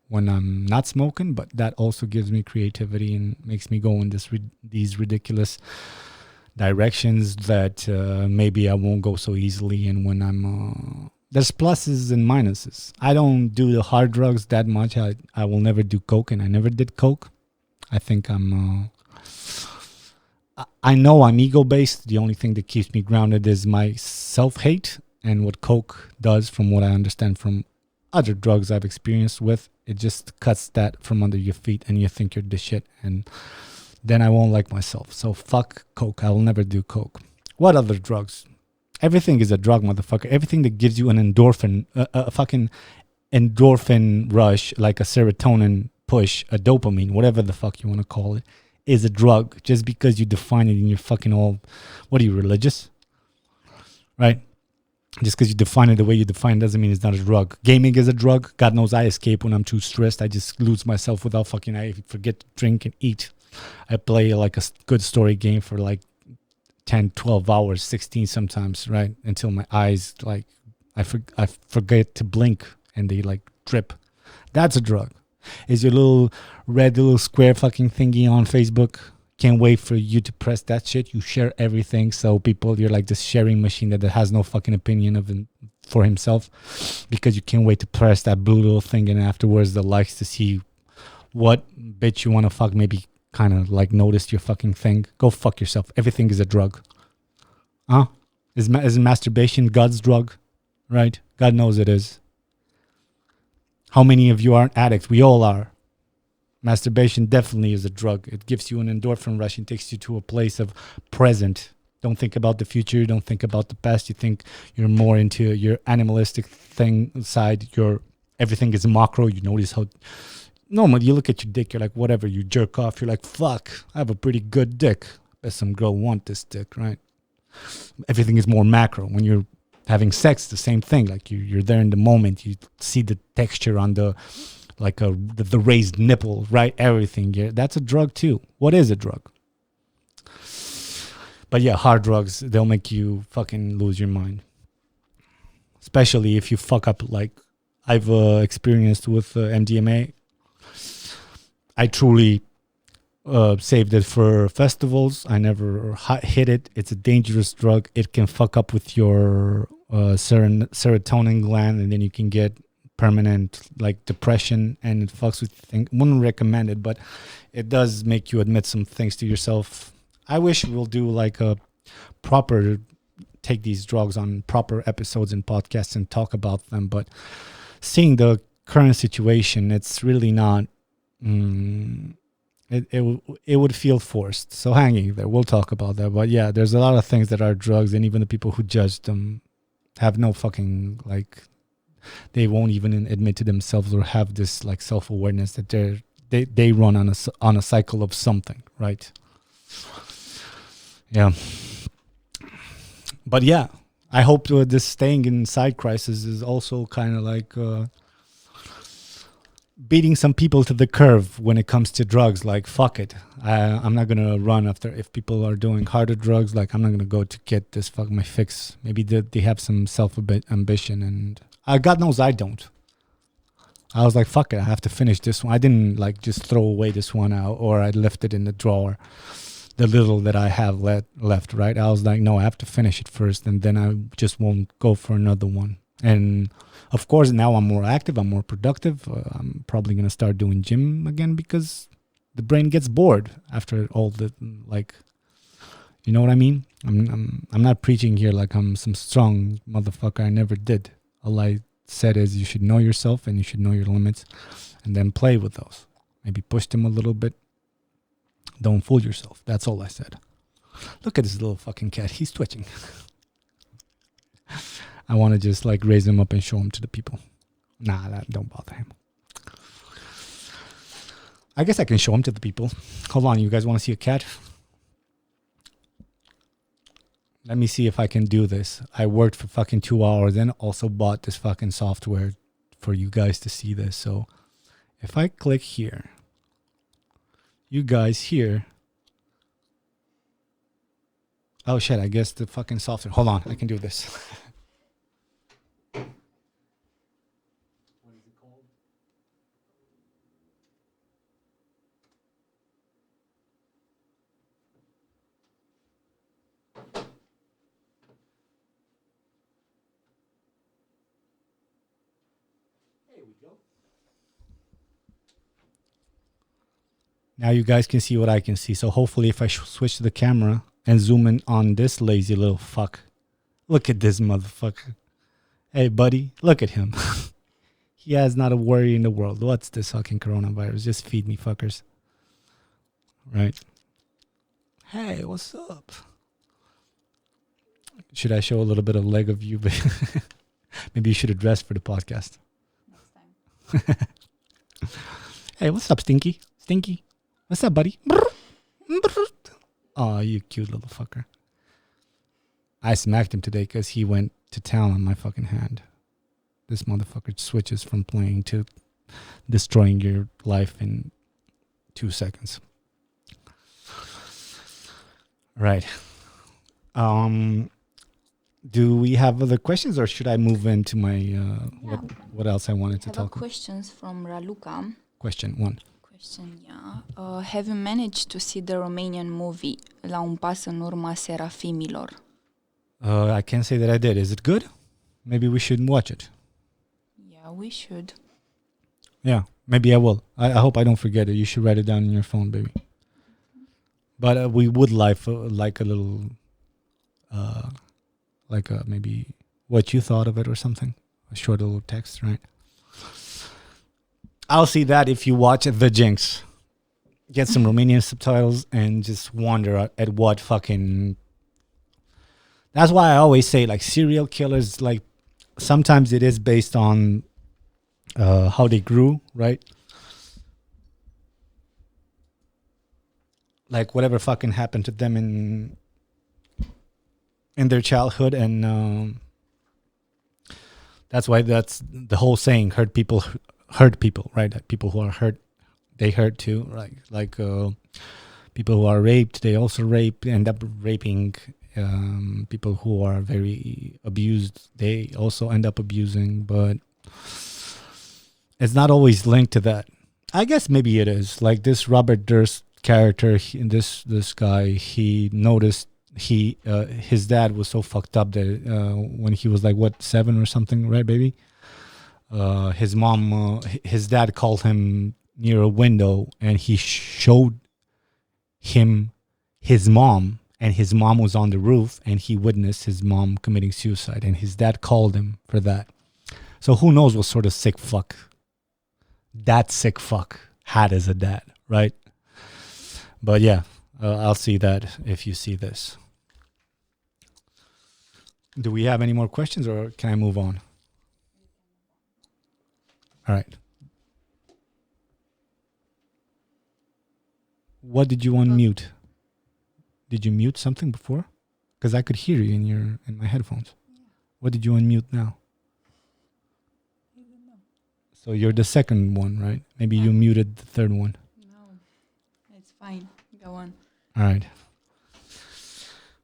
when I'm not smoking, but that also gives me creativity and makes me go in these ridiculous directions that maybe I won't go so easily. And when I'm there's pluses and minuses. I don't do the hard drugs that much. I will never do coke, and I never did coke. I think I know I'm ego-based. The only thing that keeps me grounded is my self-hate, and what coke does, from what I understand from other drugs I've experienced with, it just cuts that from under your feet, and you think you're the shit, and then I won't like myself. So fuck coke. I will never do coke. What other drugs? Everything is a drug, motherfucker. Everything that gives you an endorphin, a fucking endorphin rush, like a serotonin push, a dopamine, whatever the fuck you want to call it, is a drug. Just because you define it in your fucking all, what are you, religious? Right? Just because you define it the way you define it doesn't mean it's not a drug. Gaming is a drug. God knows I escape when I'm too stressed. I just lose myself without fucking, I forget to drink and eat. I play like a good story game for like 10, 12 hours, 16 sometimes, right? Until my eyes, like, I forget to blink and they like drip. That's a drug. Is your little red little square fucking thingy on Facebook? Can't wait for you to press that shit. You share everything. So people, you're like this sharing machine that has no fucking opinion of him, for himself, because you can't wait to press that blue little thing, and afterwards the likes to see what bitch you want to fuck, maybe kind of like noticed your fucking thing. Go fuck yourself. Everything is a drug. Huh? Is masturbation God's drug? Right? God knows it is. How many of you aren't addicts? We all are. Masturbation definitely is a drug. It gives you an endorphin rush and takes you to a place of present. Don't think about the future. Don't think about the past. You think you're more into your animalistic thing side. Everything is macro. You notice how normally you look at your dick, you're like, whatever, you jerk off, you're like, fuck, I have a pretty good dick. Bet some girl want this dick, right? Everything is more macro. When you're having sex, the same thing. Like you're there in the moment. You see the texture on the raised nipple, right? Everything. Yeah, that's a drug too. What is a drug? But yeah, hard drugs, they'll make you fucking lose your mind. Especially if you fuck up, like I've experienced with MDMA. I truly saved it for festivals. I never hit it. It's a dangerous drug. It can fuck up with your serotonin gland, and then you can get permanent like depression, and it fucks with things. Wouldn't recommend it, but it does make you admit some things to yourself. I wish we'll do like a proper, take these drugs on proper episodes and podcasts and talk about them, but seeing the current situation, it's really not it would feel forced. So hanging there, we'll talk about that. But yeah, there's a lot of things that are drugs, and even the people who judge them have no fucking like, they won't even admit to themselves or have this like self-awareness that they run on a cycle of something, right? Yeah. But yeah, I hope this staying inside crisis is also kind of like beating some people to the curve when it comes to drugs. Like, fuck it, I'm not gonna run after if people are doing harder drugs. Like, I'm not gonna go to get this my fix. Maybe they have some self ambition, and God knows I don't. I was like, fuck it, I have to finish this one. I didn't like just throw away this one out, or I left it in the drawer, the little that I have left, right? I was like, no, I have to finish it first, and then I just won't go for another one. And of course, now I'm more active, I'm more productive. I'm probably going to start doing gym again because the brain gets bored after all the, like, you know what I mean? I'm not preaching here like I'm some strong motherfucker. I never did. All I said is you should know yourself and you should know your limits and then play with those. Maybe push them a little bit. Don't fool yourself. That's all I said. Look at this little fucking cat. He's twitching. I want to just like raise him up and show him to the people. Nah, that don't bother him. I guess I can show him to the people. Hold on, you guys want to see a cat? Let me see if I can do this. I worked for fucking 2 hours and also bought this fucking software for you guys to see this. So if I click here, you guys here. Oh shit, I guess the fucking software. Hold on, I can do this. What is it called? There we go. Now you guys can see what I can see. So hopefully if I switch to the camera and zoom in on this lazy little fuck. Look at this motherfucker. Hey, buddy, look at him. He has not a worry in the world. What's this fucking coronavirus? Just feed me, fuckers. Right? Hey, what's up? Should I show a little bit of leg of you? Maybe you should have dressed for the podcast. Next time. Hey, what's up, Stinky? Stinky? What's up, buddy? Oh, you cute little fucker. I smacked him today because he went to town on my fucking hand. This motherfucker switches from playing to destroying your life in 2 seconds. Right. Do we have other questions or should I move into my what else I wanted to talk about? Questions from Raluca. Question 1. Yeah. Have you managed to see the Romanian movie La un pas în urma Serafimilor? I can't say that I did. Is it good? Maybe we should watch it. Yeah, we should. Yeah, maybe I will. I hope I don't forget it. You should write it down in your phone, baby. But we would like a little, maybe what you thought of it or something. A short little text, right? I'll see that if you watch The Jinx. Get some Romanian subtitles and just wonder at what fucking... That's why I always say, like, serial killers, like, sometimes it is based on how they grew, right? Like, whatever fucking happened to them in their childhood, and that's why that's the whole saying, hurt people, right? Like, people who are hurt, they hurt too, right? Like people who are raped, they also end up raping. People who are very abused, they also end up abusing, but it's not always linked to that. I guess maybe it is. Like this Robert Durst character, this guy, he noticed his dad was so fucked up that when he was like 7 or something, right, baby? His dad called him near a window and he showed him his mom, and his mom was on the roof and he witnessed his mom committing suicide, and his dad called him for that. So who knows what sort of sick fuck that sick fuck had as a dad, right? But yeah, I'll see that if you see this. Do we have any more questions, or can I move on? All right. What did you unmute? Did you mute something before? Because I could hear you in my headphones. What did you unmute now? So you're the second one, right? Maybe you muted the third one. No, it's fine. Go on. All right.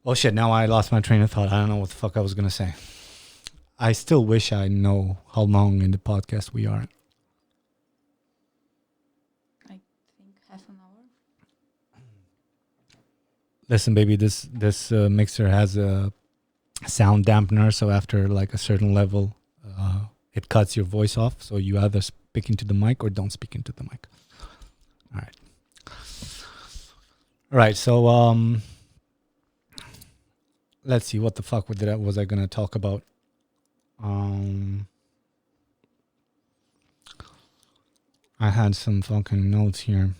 Oh shit, now I lost my train of thought. I don't know what the fuck I was going to say. I still wish I know how long in the podcast we are. I think half an hour. Listen, baby, this mixer has a sound dampener, so after like a certain level, it cuts your voice off. So you either speak into the mic or don't speak into the mic. All right. All right. So let's see, what the fuck was I gonna talk about? I had some fucking notes here.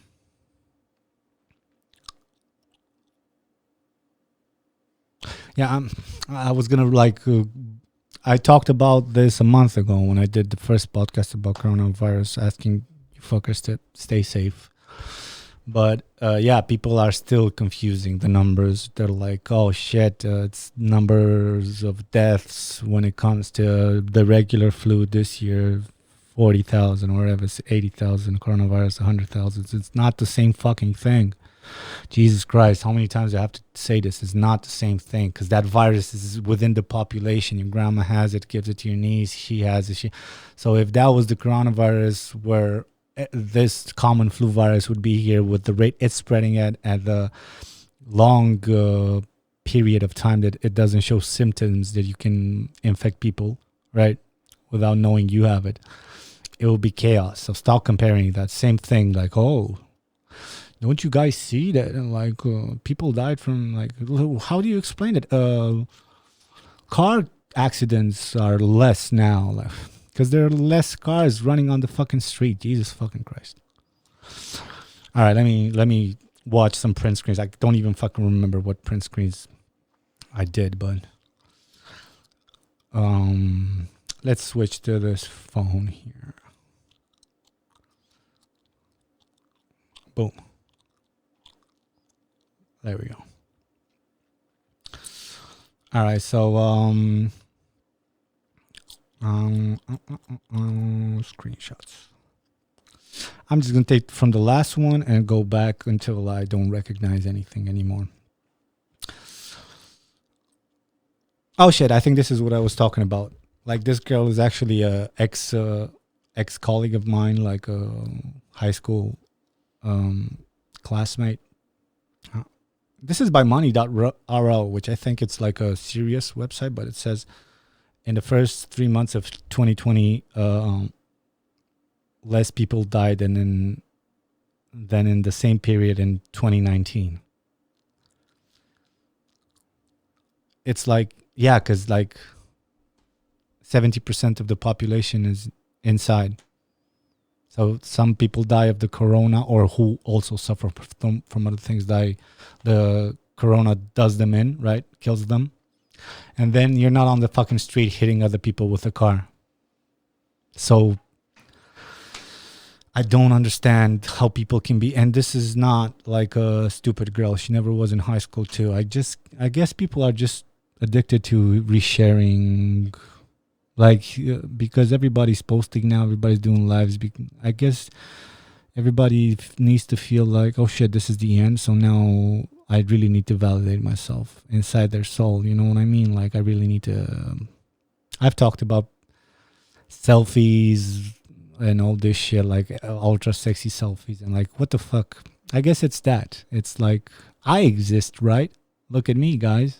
Yeah, I was gonna I talked about this a month ago when I did the first podcast about coronavirus, asking you fuckers to stay safe. But yeah, people are still confusing the numbers. They're like, oh shit, it's numbers of deaths when it comes to the regular flu this year, 40,000 or whatever, it's 80,000, coronavirus 100,000. It's not the same fucking thing. Jesus Christ, how many times do I have to say this? It's not the same thing, because that virus is within the population. Your grandma has it, gives it to your niece, she has it. So if that was the coronavirus, where this common flu virus would be here with the rate it's spreading at the long period of time that it doesn't show symptoms that you can infect people, right, without knowing you have it, it will be chaos. So stop comparing that. Same thing, like, oh, don't you guys see that like people died from, like, how do you explain it? Car accidents are less now, like, because there are less cars running on the fucking street. Jesus fucking Christ. All right, let me watch some print screens. I don't even fucking remember what print screens I did, but let's switch to this phone here. Boom. There we go. All right, so screenshots. I'm just gonna take from the last one and go back until I don't recognize anything anymore. Oh shit! I think this is what I was talking about. Like, this girl is actually a ex colleague of mine, like a high school classmate. This is by money.ro, which I think it's like a serious website, but it says in the first 3 months of 2020, less people died than in the same period in 2019. It's like, yeah, because like 70% of the population is inside. So some people die of the corona, or who also suffer from other things, die. The corona does them in, right? Kills them. And then you're not on the fucking street hitting other people with a car. So I don't understand how people can be, and this is not like a stupid girl. She never was in high school too. I guess people are just addicted to resharing, like, because everybody's posting now, everybody's doing lives. I guess everybody needs to feel like, oh shit, this is the end. So now I really need to validate myself inside their soul. You know what I mean? Like, I really need to. I've talked about selfies and all this shit, like ultra sexy selfies, and like, what the fuck? I guess it's that. It's like, I exist, right? Look at me, guys.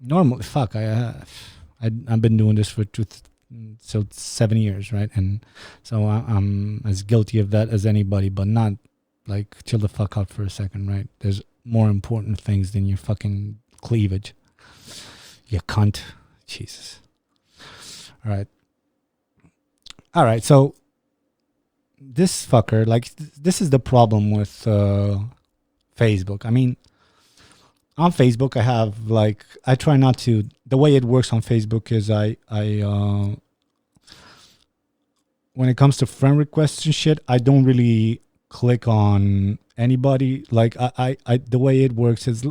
Normal. Fuck. I've been doing this for 7 years, right? And so I'm as guilty of that as anybody, but not like, chill the fuck out for a second, right? There's more important things than your fucking cleavage. You cunt. Jesus. All right. So this fucker, like, this is the problem with Facebook. I mean, on Facebook, I have like, I try not to. The way it works on Facebook is when it comes to friend requests and shit, I don't really click on anybody. Like, the way it works is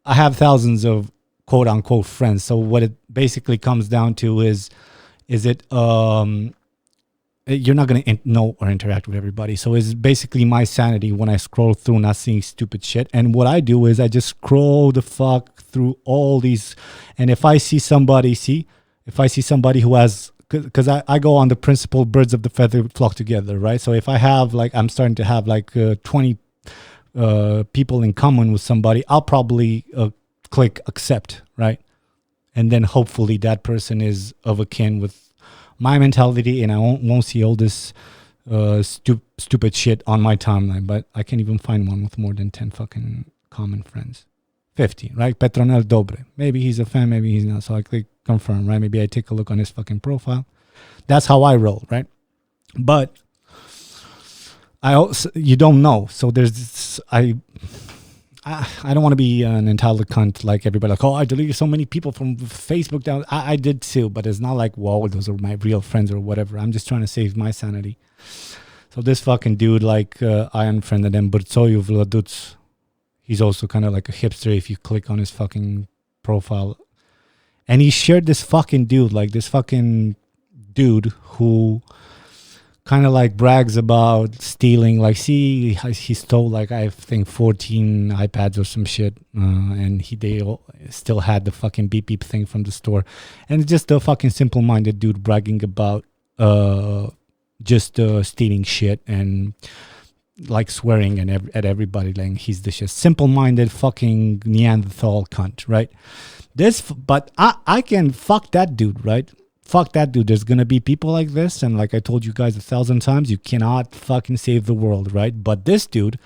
I have thousands of quote unquote friends. So what it basically comes down to is it you're not going to know or interact with everybody. So it's basically my sanity when I scroll through not seeing stupid shit. And what I do is I just scroll the fuck through all these. And if I see somebody who has, because I go on the principle birds of the feather flock together, right? So if I have like, I'm starting to have like 20 people in common with somebody, I'll probably click accept, right? And then hopefully that person is of a kin with my mentality, and I won't see all this stupid shit on my timeline. But I can't even find one with more than 10 fucking common friends. 50, right? Petronel Dobre. Maybe he's a fan, maybe he's not. So I click confirm, right? Maybe I take a look on his fucking profile. That's how I roll, right? But I also, you don't know. So there's this, I don't want to be an entitled cunt like everybody. Like, oh, I deleted so many people from Facebook down. I did too, but it's not like, whoa, those are my real friends or whatever. I'm just trying to save my sanity. So this fucking dude, like, I unfriended him, Burtsoyu Vladuc. He's also kind of like a hipster if you click on his fucking profile. And he shared this fucking dude, like this fucking dude who kind of like brags about stealing, like, see, he stole like, I think 14 iPads or some shit, and they still had the fucking beep beep thing from the store. And it's just a fucking simple-minded dude bragging about just stealing shit and like swearing at everybody, like he's the shit. Simple-minded fucking Neanderthal cunt, right? But I can fuck that dude, right? Fuck that dude. There's gonna be people like this, and like I told you guys 1,000 times, you cannot fucking save the world, right? But this dude,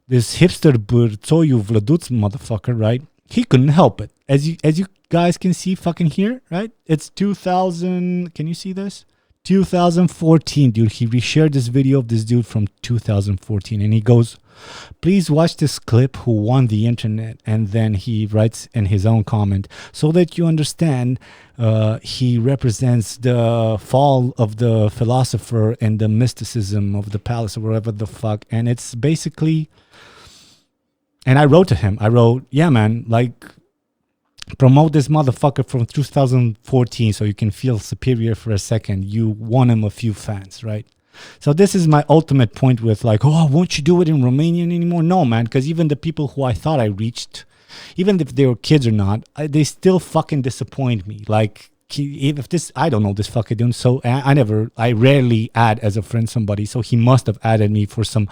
this hipster Burtsoyu Vladuc motherfucker, right? He couldn't help it. As you guys can see fucking here, right? It's 2000. Can you see this? 2014, dude. He reshared this video of this dude from 2014, and he goes, please watch this clip who won the internet. And then he writes in his own comment, so that you understand, he represents the fall of the philosopher and the mysticism of the palace or whatever the fuck. And it's basically, and I wrote to him, yeah, man, like, promote this motherfucker from 2014 so you can feel superior for a second. You won him a few fans, right? So this is my ultimate point with like, oh, won't you do it in Romanian anymore? No, man, because even the people who I thought I reached, even if they were kids or not, they still fucking disappoint me. Like, if this, I don't know this fucking dude, so I rarely add as a friend somebody, so he must have added me for some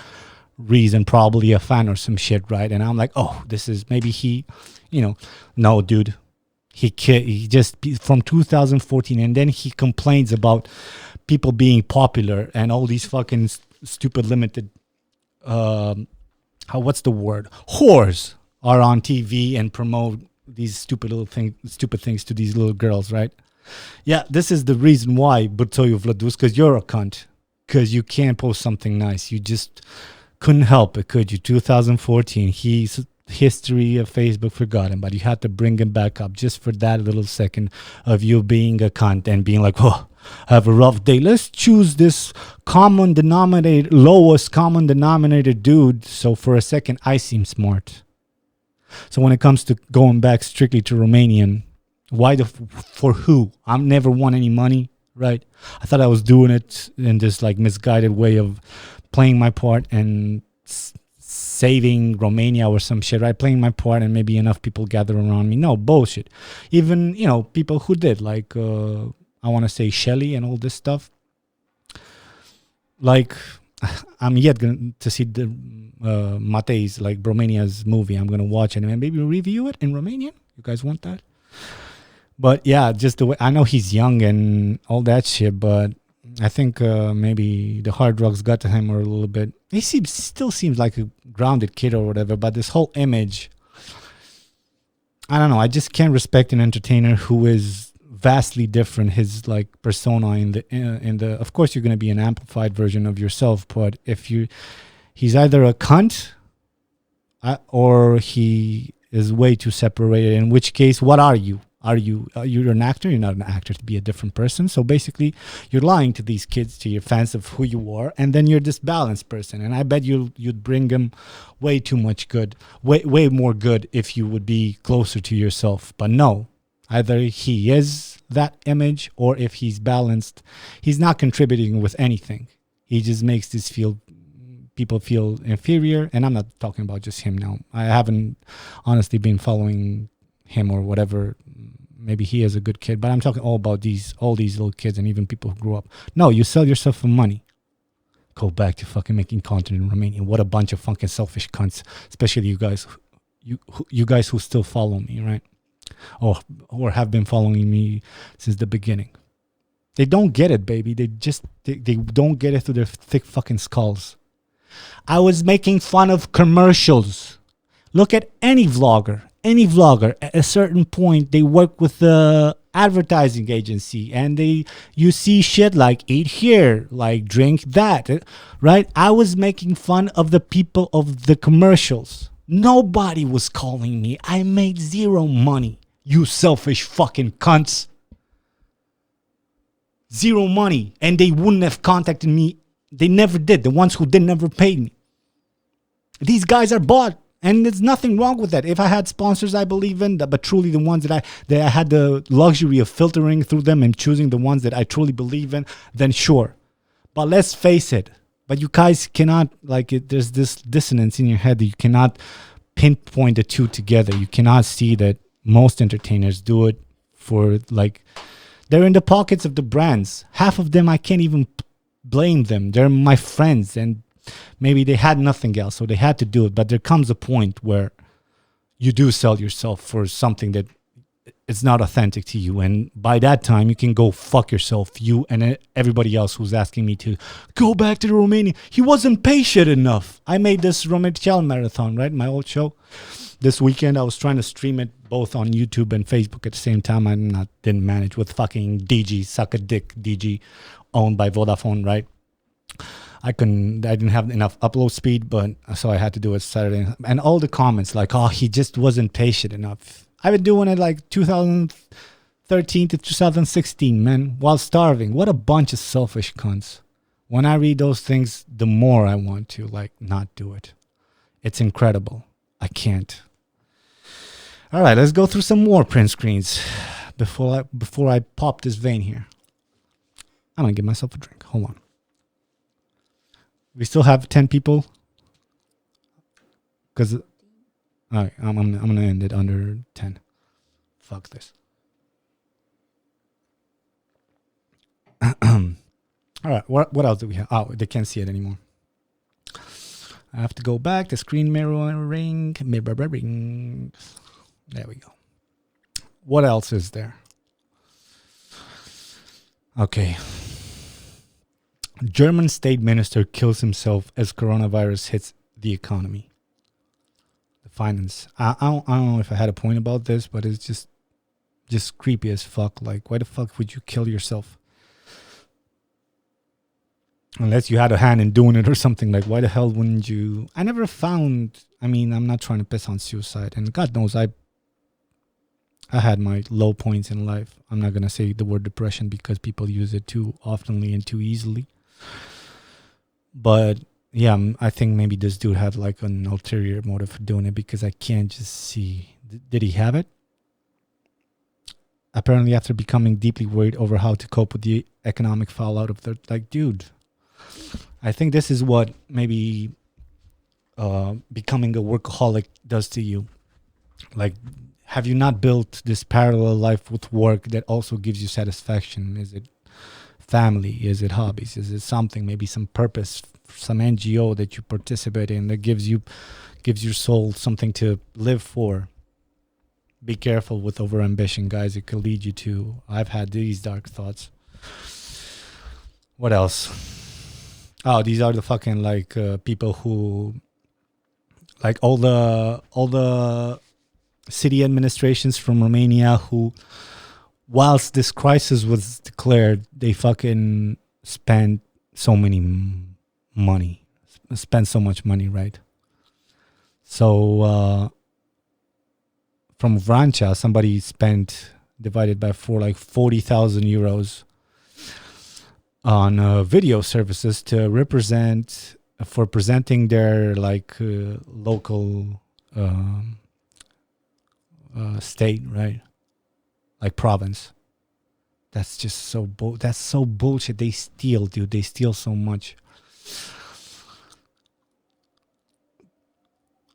reason, probably a fan or some shit, right? And I'm like, oh, this is maybe he, no, dude, he just from 2014, and then he complains about people being popular and all these fucking stupid limited, what's the word? Whores are on TV and promote these stupid things to these little girls, right? Yeah, this is the reason why, Burtsoyu Vladuc, because you're a cunt, because you can't post something nice. You just couldn't help it, could you? 2014, he's history of Facebook forgotten, but you had to bring him back up just for that little second of you being a cunt and being like, oh, I have a rough day. Let's choose this lowest common denominator dude. So for a second, I seem smart. So when it comes to going back strictly to Romanian, for who? I've never won any money, right? I thought I was doing it in this like misguided way of playing my part and saving Romania or some shit, right? Playing my part and maybe enough people gather around me. No, bullshit. Even, people who did, like, I want to say Shelley and all this stuff. Like, I'm yet going to see the Matei's, like, Romania's movie. I'm going to watch it and maybe review it in Romanian. You guys want that? But yeah, just the way, I know he's young and all that shit, but I think maybe the hard drugs got to him or a little bit. He still seems like a grounded kid or whatever, but this whole image, I don't know. I just can't respect an entertainer who is vastly different. His like persona in the. Of course, you're going to be an amplified version of yourself, but he's either a cunt or he is way too separated. In which case, what are you? You're an actor? You're not an actor to be a different person. So basically, you're lying to these kids, to your fans of who you are, and then you're this balanced person. And I bet you'd bring them way too much good, way more good if you would be closer to yourself. But no, either he is that image, or if he's balanced, he's not contributing with anything. He just makes people feel inferior. And I'm not talking about just him now. I haven't honestly been following him or whatever. Maybe he is a good kid, but I'm talking all about all these little kids and even people who grew up. No, you sell yourself for money. Go back to fucking making content in Romania. What a bunch of fucking selfish cunts, especially you guys, you guys who still follow me, right? Or have been following me since the beginning. They don't get it, baby. They don't get it through their thick fucking skulls. I was making fun of commercials. Look at any vlogger. At a certain point, they work with the advertising agency, and you see shit like eat here, like drink that, right? I was making fun of the people of the commercials. Nobody was calling me. I made zero money. You selfish fucking cunts. Zero money. And they wouldn't have contacted me. They never did. The ones who did never paid me. These guys are bought. And there's nothing wrong with that. If I had sponsors I believe in, but truly the ones that I had the luxury of filtering through them and choosing the ones that I truly believe in, then sure. But let's face it. But you guys cannot, there's this dissonance in your head that you cannot pinpoint the two together. You cannot see that most entertainers do it for, they're in the pockets of the brands. Half of them, I can't even blame them. They're my friends, and maybe they had nothing else, so they had to do it. But there comes a point where you do sell yourself for something that is not authentic to you. And by that time, you can go fuck yourself, you and everybody else who's asking me to go back to Romania. He wasn't patient enough. I made this Romania marathon, right? My old show. This weekend, I was trying to stream it both on YouTube and Facebook at the same time. I didn't manage with fucking DG, suck a dick DG, owned by Vodafone, right? I didn't have enough upload speed, but so I had to do it Saturday. And all the comments like, oh, he just wasn't patient enough. I've been doing it like 2013 to 2016, man, while starving. What a bunch of selfish cunts. When I read those things, the more I want to not do it. It's incredible. I can't. All right, let's go through some more print screens before I pop this vein here. I'm gonna give myself a drink. Hold on. We still have 10 people. Because, all right, I'm gonna end it under 10. Fuck this. All right, what else do we have? Oh, they can't see it anymore. I have to go back to screen mirroring. There we go. What else is there? Okay. German state minister kills himself as coronavirus hits the economy. The finance. I don't know if I had a point about this, but it's just creepy as fuck. Like, why the fuck would you kill yourself? Unless you had a hand in doing it or something. Like, why the hell wouldn't you? I never found. I mean, I'm not trying to piss on suicide, and God knows I had my low points in life. I'm not gonna say the word depression because people use it too oftenly and too easily. But yeah, I think maybe this dude had like an ulterior motive for doing it, because I can't just see. Did he have it? Apparently, after becoming deeply worried over how to cope with the economic fallout of the dude. I think this is what maybe becoming a workaholic does to you. Like, have you not built this parallel life with work that also gives you satisfaction? Is it family? Is it hobbies? Is it something, maybe some purpose, some NGO that you participate in that gives your soul something to live for? Be careful with overambition, guys. It could lead you to, I've had these dark thoughts. What else? Oh, these are the fucking people who, like all the city administrations from Romania who whilst this crisis was declared, they fucking spent so many money, spent so much money, right? So from Vrancia, somebody spent divided by 4 like 40,000 euros on video services to represent for presenting their like local state, right? Like province. That's just so that's so bullshit. They steal, dude. They steal so much.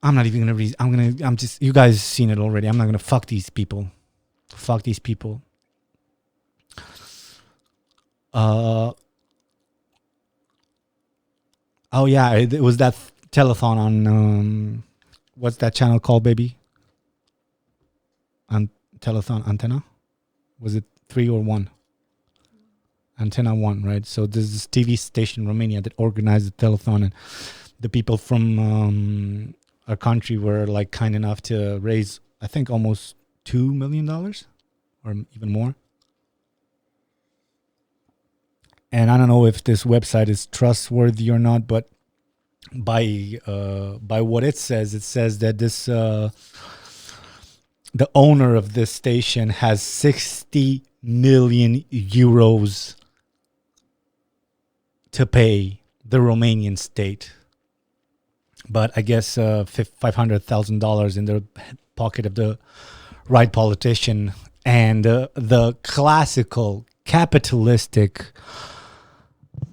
I'm not even gonna read. I'm just. You guys seen it already. I'm not gonna fuck these people. Fuck these people. Oh yeah, it was that telethon on what's that channel called, baby? On telethon antenna. Was it 3 or 1? Antenna 1, right? So there's this TV station in Romania that organized the telethon, and the people from our country were like kind enough to raise, I think, almost $2 million or even more. And I don't know if this website is trustworthy or not, but by what it says that this the owner of this station has 60 million euros to pay the Romanian state. But I guess $500,000 in the pocket of the right politician, and the classical capitalistic,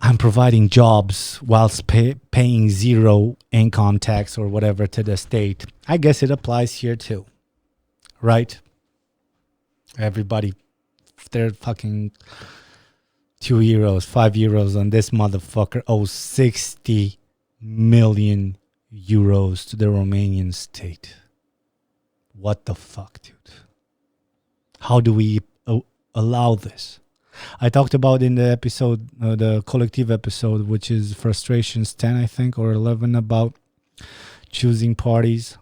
I'm providing jobs whilst paying zero income tax or whatever to the state. I guess it applies here too, right? Everybody, they're fucking €2, €5 on this motherfucker owes 60 million euros to the Romanian state. What the fuck, dude? How do we allow this? I talked about in the episode, the collective episode, which is Frustrations 10, I think, or 11, about choosing parties.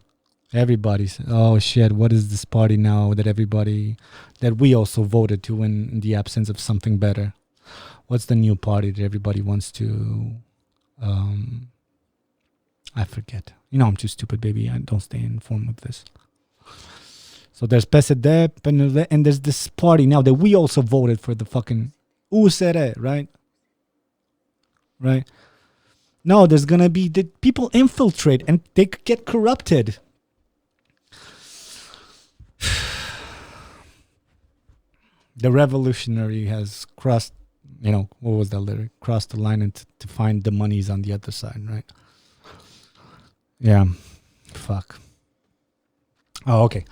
Everybody's, oh shit, what is this party now that we also voted to in the absence of something better? What's the new party that everybody wants to, I forget. You know, I'm too stupid, baby. I don't stay informed with this. So there's PSDEP and there's this party now that we also voted for, the fucking USR, right? Right? No, there's going to be the people infiltrate and they get corrupted. The revolutionary has crossed, you know, what was that lyric? Crossed the line and to find the monies on the other side, right? Yeah. Fuck. Oh, okay.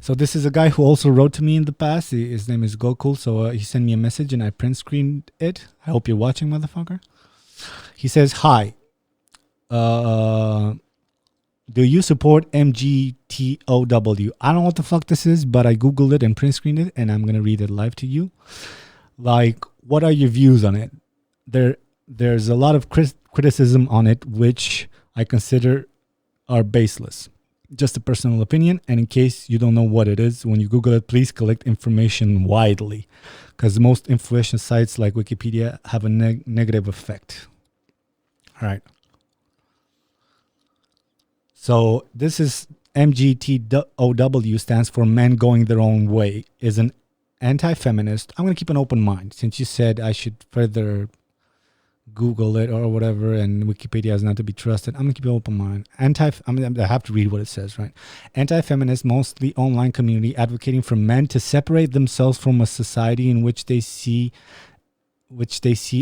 So this is a guy who also wrote to me in the past. His name is Gokul. So he sent me a message and I print screened it. I hope you're watching, motherfucker. He says, hi. Do you support MGTOW? I don't know what the fuck this is, but I Googled it and print screened it, and I'm going to read it live to you. Like, what are your views on it? There's a lot of criticism on it, which I consider are baseless. Just a personal opinion, and in case you don't know what it is, when you Google it, please collect information widely, because most influential sites like Wikipedia have a negative effect. All right. So this is MGTOW, stands for Men Going Their Own Way, is an anti-feminist. I'm going to keep an open mind, since you said I should further Google it or whatever, and Wikipedia is not to be trusted. I'm going to keep an open mind. I have to read what it says, right? Anti-feminist, mostly online community advocating for men to separate themselves from a society in which they see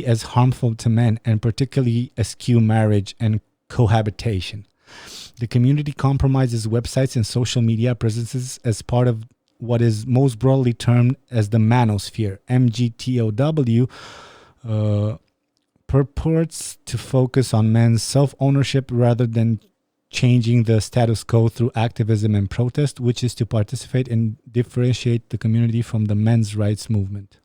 as harmful to men, and particularly eschew marriage and cohabitation. The community compromises websites and social media presences as part of what is most broadly termed as the manosphere. MGTOW purports to focus on men's self-ownership rather than changing the status quo through activism and protest, which is to participate and differentiate the community from the men's rights movement.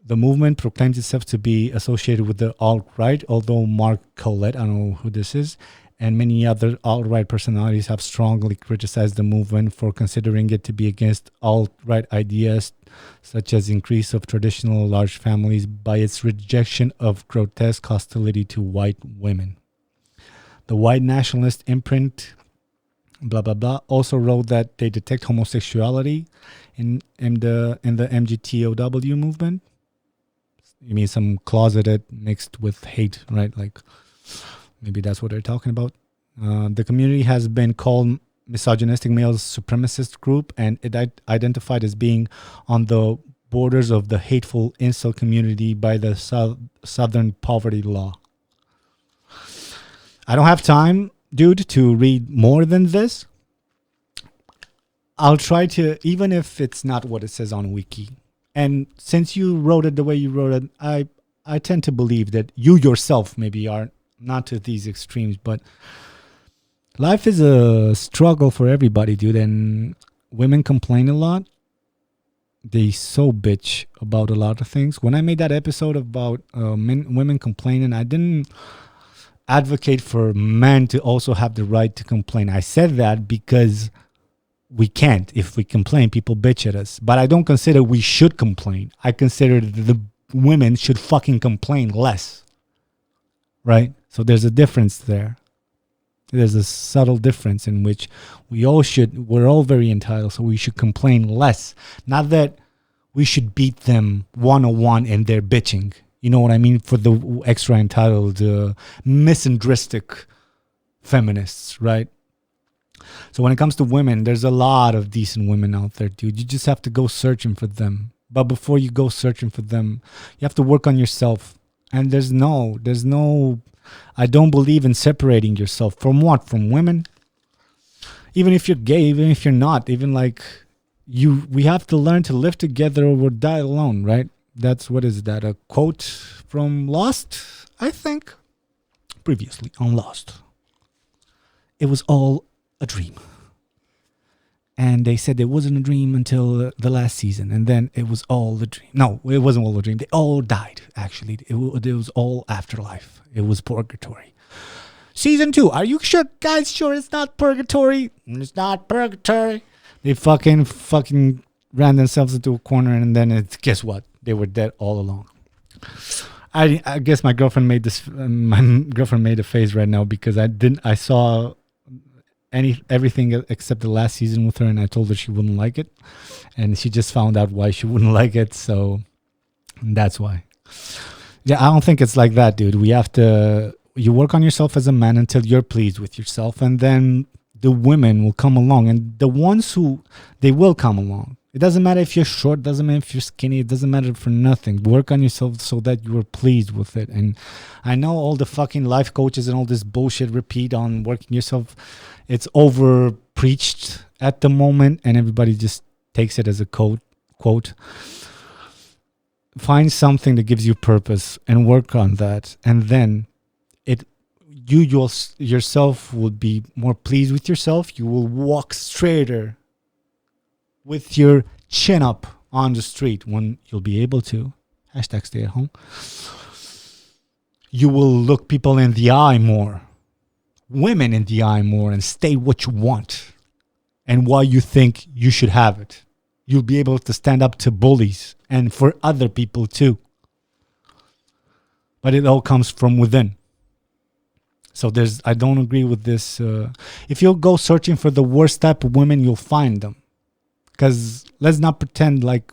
The movement proclaims itself to be associated with the alt-right, although Mark Collett, I don't know who this is, and many other alt-right personalities have strongly criticized the movement for considering it to be against alt-right ideas such as increase of traditional large families by its rejection of grotesque hostility to white women. The white nationalist imprint, blah blah blah, also wrote that they detect homosexuality in the MGTOW movement. You mean some closeted mixed with hate, right? Like maybe that's what they're talking about. The community has been called misogynistic male supremacist group, and it identified as being on the borders of the hateful incel community by the Southern Poverty Law. I don't have time, dude, to read more than this. I'll try to, even if it's not what it says on Wiki. And since you wrote it the way you wrote it, I tend to believe that you yourself maybe are not to these extremes, but life is a struggle for everybody, dude. And women complain a lot. They so bitch about a lot of things. When I made that episode about women complaining, I didn't advocate for men to also have the right to complain. I said that because we can't. If we complain, people bitch at us. But I don't consider we should complain. I consider the women should fucking complain less. Right? So there's a difference there. There's a subtle difference in which we're all very entitled, so we should complain less. Not that we should beat them one-on-one in their bitching. You know what I mean? For the extra entitled, misandristic feminists, right? So when it comes to women, there's a lot of decent women out there, dude. You just have to go searching for them. But before you go searching for them, you have to work on yourself. And there's no, I don't believe in separating yourself. From what? From women? Even if you're gay, even if you're not, even like we have to learn to live together or we'll die alone, right? That's, what is that? A quote from Lost, I think. Previously on Lost. It was all a dream. And they said it wasn't a dream until the last season. And then it was all a dream. No, it wasn't all a dream. They all died, actually. It was all afterlife. It was purgatory. Season 2. Are you sure, guys? Sure it's not purgatory? It's not purgatory. They fucking ran themselves into a corner. And then guess what? They were dead all along. I guess my girlfriend made this. My girlfriend made a face right now because I saw everything except the last season with her, and I told her she wouldn't like it, and she just found out why she wouldn't like it. So that's why. Yeah, I don't think it's like that, dude. You work on yourself as a man until you're pleased with yourself, and then the women will come along, and the ones they will come along. It doesn't matter if you're short, doesn't matter if you're skinny, it doesn't matter for nothing. Work on yourself so that you are pleased with it. And I know all the fucking life coaches and all this bullshit repeat on working yourself. It's over preached at the moment, and everybody just takes it as a quote. Find something that gives you purpose and work on that. And then you yourself will be more pleased with yourself. You will walk straighter with your chin up on the street when you'll be able to. Hashtag stay at home. You will look people in the eye more. Women in the eye more, and state what you want and why you think you should have it. You'll be able to stand up to bullies and for other people too. But it all comes from within. So I don't agree with this. If you'll go searching for the worst type of women, you'll find them. Because let's not pretend like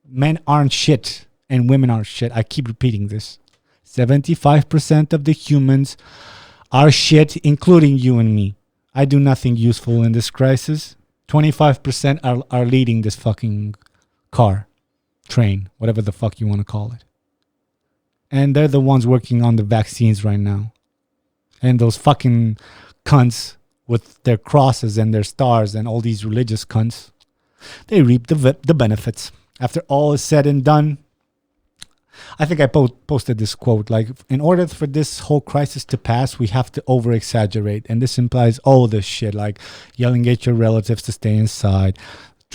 men aren't shit and women are shit. I keep repeating this. 75% of the humans are shit, including you and me. I do nothing useful in this crisis. 25% are leading this fucking car, train, whatever the fuck you want to call it. And they're the ones working on the vaccines right now. And those fucking cunts with their crosses and their stars and all these religious cunts, they reap the benefits. After all is said and done, I think I posted this quote, like, in order for this whole crisis to pass, we have to over-exaggerate. And this implies all this shit, like yelling at your relatives to stay inside,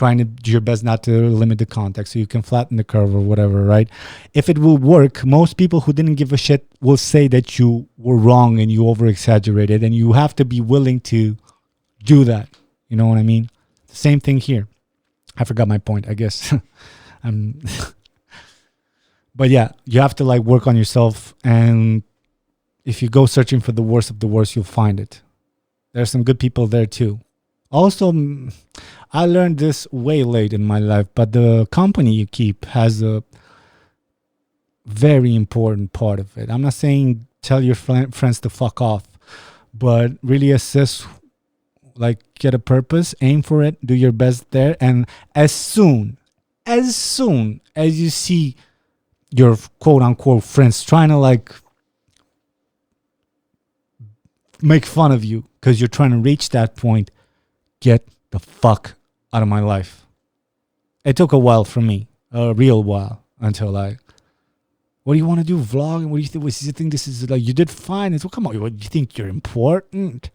trying to do your best not to limit the context so you can flatten the curve or whatever, right? If it will work, most people who didn't give a shit will say that you were wrong and you over exaggerated, and you have to be willing to do that. You know what I mean? Same thing here. I forgot my point, I guess. But yeah, you have to like work on yourself, and if you go searching for the worst of the worst, you'll find it. There's some good people there too. Also, I learned this way late in my life, but the company you keep has a very important part of it. I'm not saying tell your friends to fuck off, but really assess, like, get a purpose, aim for it, do your best there, and as soon as you see your quote unquote friends trying to like make fun of you because you're trying to reach that point, get the fuck out of my life. It took a while for me, a real while, until I, what do you want to do, vlog? What do you think? What do you think this is like? You did fine. It's, well, come on, what, you think you're important?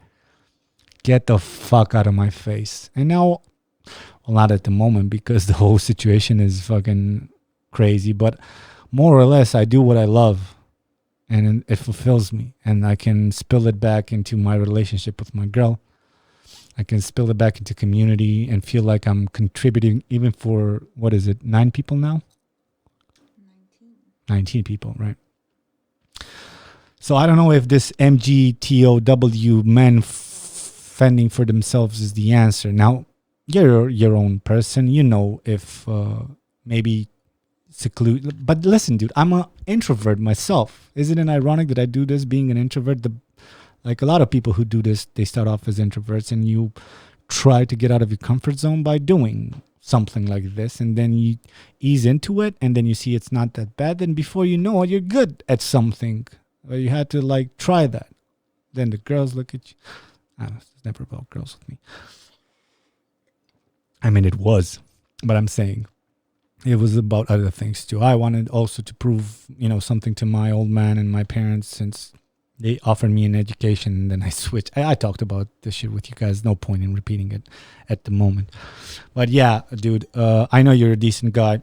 Get the fuck out of my face. And now, well, not at the moment because the whole situation is fucking crazy, but more or less I do what I love, and it fulfills me, and I can spill it back into my relationship with my girl. I can spill it back into community and feel like I'm contributing, even for, what is it, 9 people now? 19 people, right? So I don't know if this MGTOW, men fending for themselves, is the answer. Now, you're your own person. You know, if maybe seclude. But listen, dude, I'm an introvert myself. Isn't it ironic that I do this being an introvert? Like a lot of people who do this, they start off as introverts, and you try to get out of your comfort zone by doing something like this, and then you ease into it, and then you see it's not that bad, and before you know it, you're good at something. Well, you had to like try that. Then the girls look at you. I don't know, it's never about girls with me. I mean, it was, but I'm saying it was about other things too. I wanted also to prove, something to my old man and my parents, since they offered me an education, and then I switched. I talked about this shit with you guys. No point in repeating it at the moment. But yeah, dude, I know you're a decent guy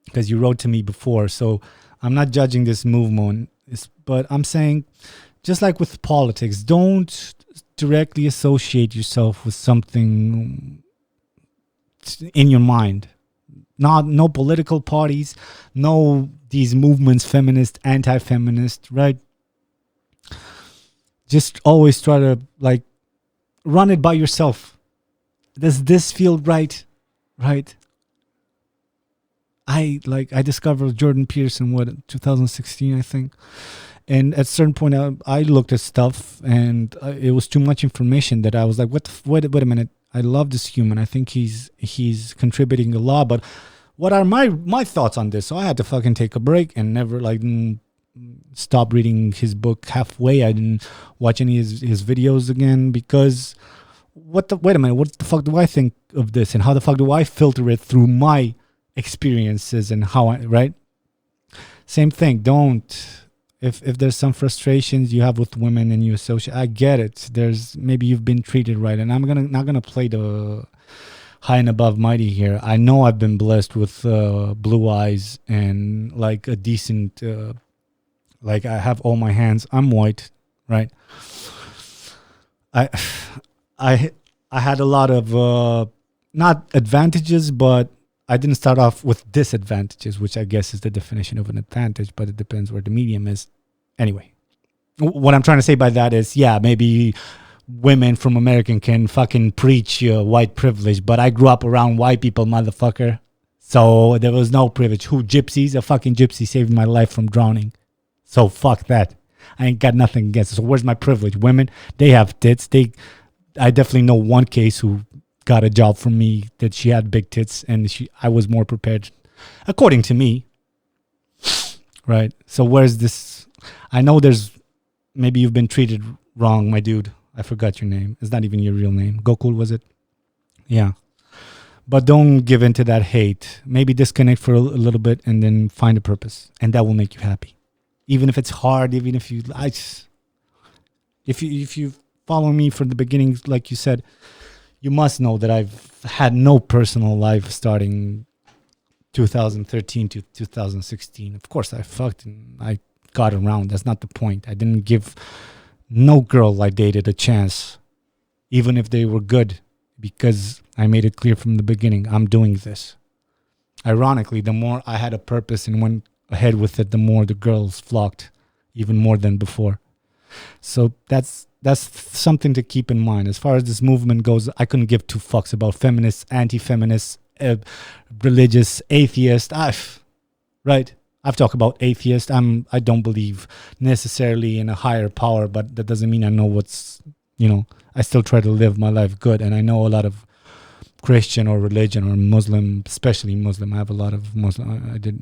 because you wrote to me before. So I'm not judging this movement, but I'm saying, just like with politics, don't directly associate yourself with something in your mind. No political parties, no these movements, feminist, anti-feminist, right? Just always try to like run it by yourself. Does this feel right? Right? I discovered Jordan Peterson, 2016, I think. And at a certain point, I looked at stuff, and it was too much information that I was like, wait a minute. I love this human. I think he's contributing a lot, but what are my thoughts on this? So I had to fucking take a break and never stop reading his book halfway. I didn't watch any of his videos again, because wait a minute, what the fuck do I think of this, and how the fuck do I filter it through my experiences, and how right? Same thing. Don't, if there's some frustrations you have with women and you associate, I get it. There's, maybe you've been treated right, and I'm not gonna play the high and above mighty here. I know I've been blessed with blue eyes and like a decent, like I have all my hands. I'm white, right? I had a lot of not advantages, but I didn't start off with disadvantages, which I guess is the definition of an advantage, but it depends where the medium is. Anyway, what I'm trying to say by that is, yeah, maybe women from America can fucking preach white privilege, but I grew up around white people, motherfucker. So there was no privilege. Who, gypsies? A fucking gypsy saved my life from drowning. So fuck that. I ain't got nothing against it. So where's my privilege? Women, they have tits. I definitely know one case who got a job from me that she had big tits, and I was more prepared, according to me. Right? So where's this? I know there's, maybe you've been treated wrong, my dude. I forgot your name. It's not even your real name. Gokul, was it? Yeah. But don't give in to that hate. Maybe disconnect for a little bit and then find a purpose, and that will make you happy. Even if it's hard, even if if you follow me from the beginning, like you said, You must know that I've had no personal life starting 2013 to 2016. Of course, I fucked and I got around. That's not the point. I didn't give no girl I dated a chance, even if they were good, because I made it clear from the beginning, I'm doing this. Ironically, the more I had a purpose and went ahead with it, the more the girls flocked, even more than before. So that's something to keep in mind. As far as this movement goes, I couldn't give two fucks about feminists, anti-feminists, religious, atheist. Right? I've talked about atheist. I don't believe necessarily in a higher power, but that doesn't mean I know what's, I still try to live my life good. And I know a lot of Christian or religion or Muslim, especially Muslim. I have a lot of Muslim. I did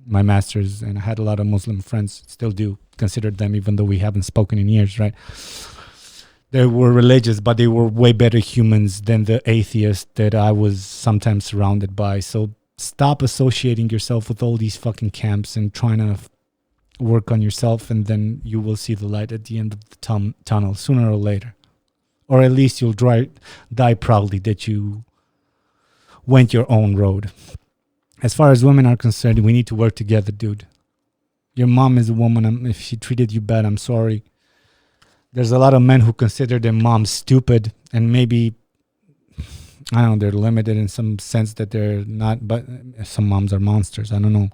my master's and I had a lot of Muslim friends, still do consider them, even though we haven't spoken in years, right? They were religious, but they were way better humans than the atheists that I was sometimes surrounded by. So stop associating yourself with all these fucking camps and trying to work on yourself, and then you will see the light at the end of the tunnel sooner or later. Or at least you'll die proudly that you went your own road. As far as women are concerned, we need to work together, dude. Your mom is a woman. If she treated you bad, I'm sorry. There's a lot of men who consider their moms stupid, and maybe, I don't know, they're limited in some sense that they're not, but some moms are monsters. I don't know.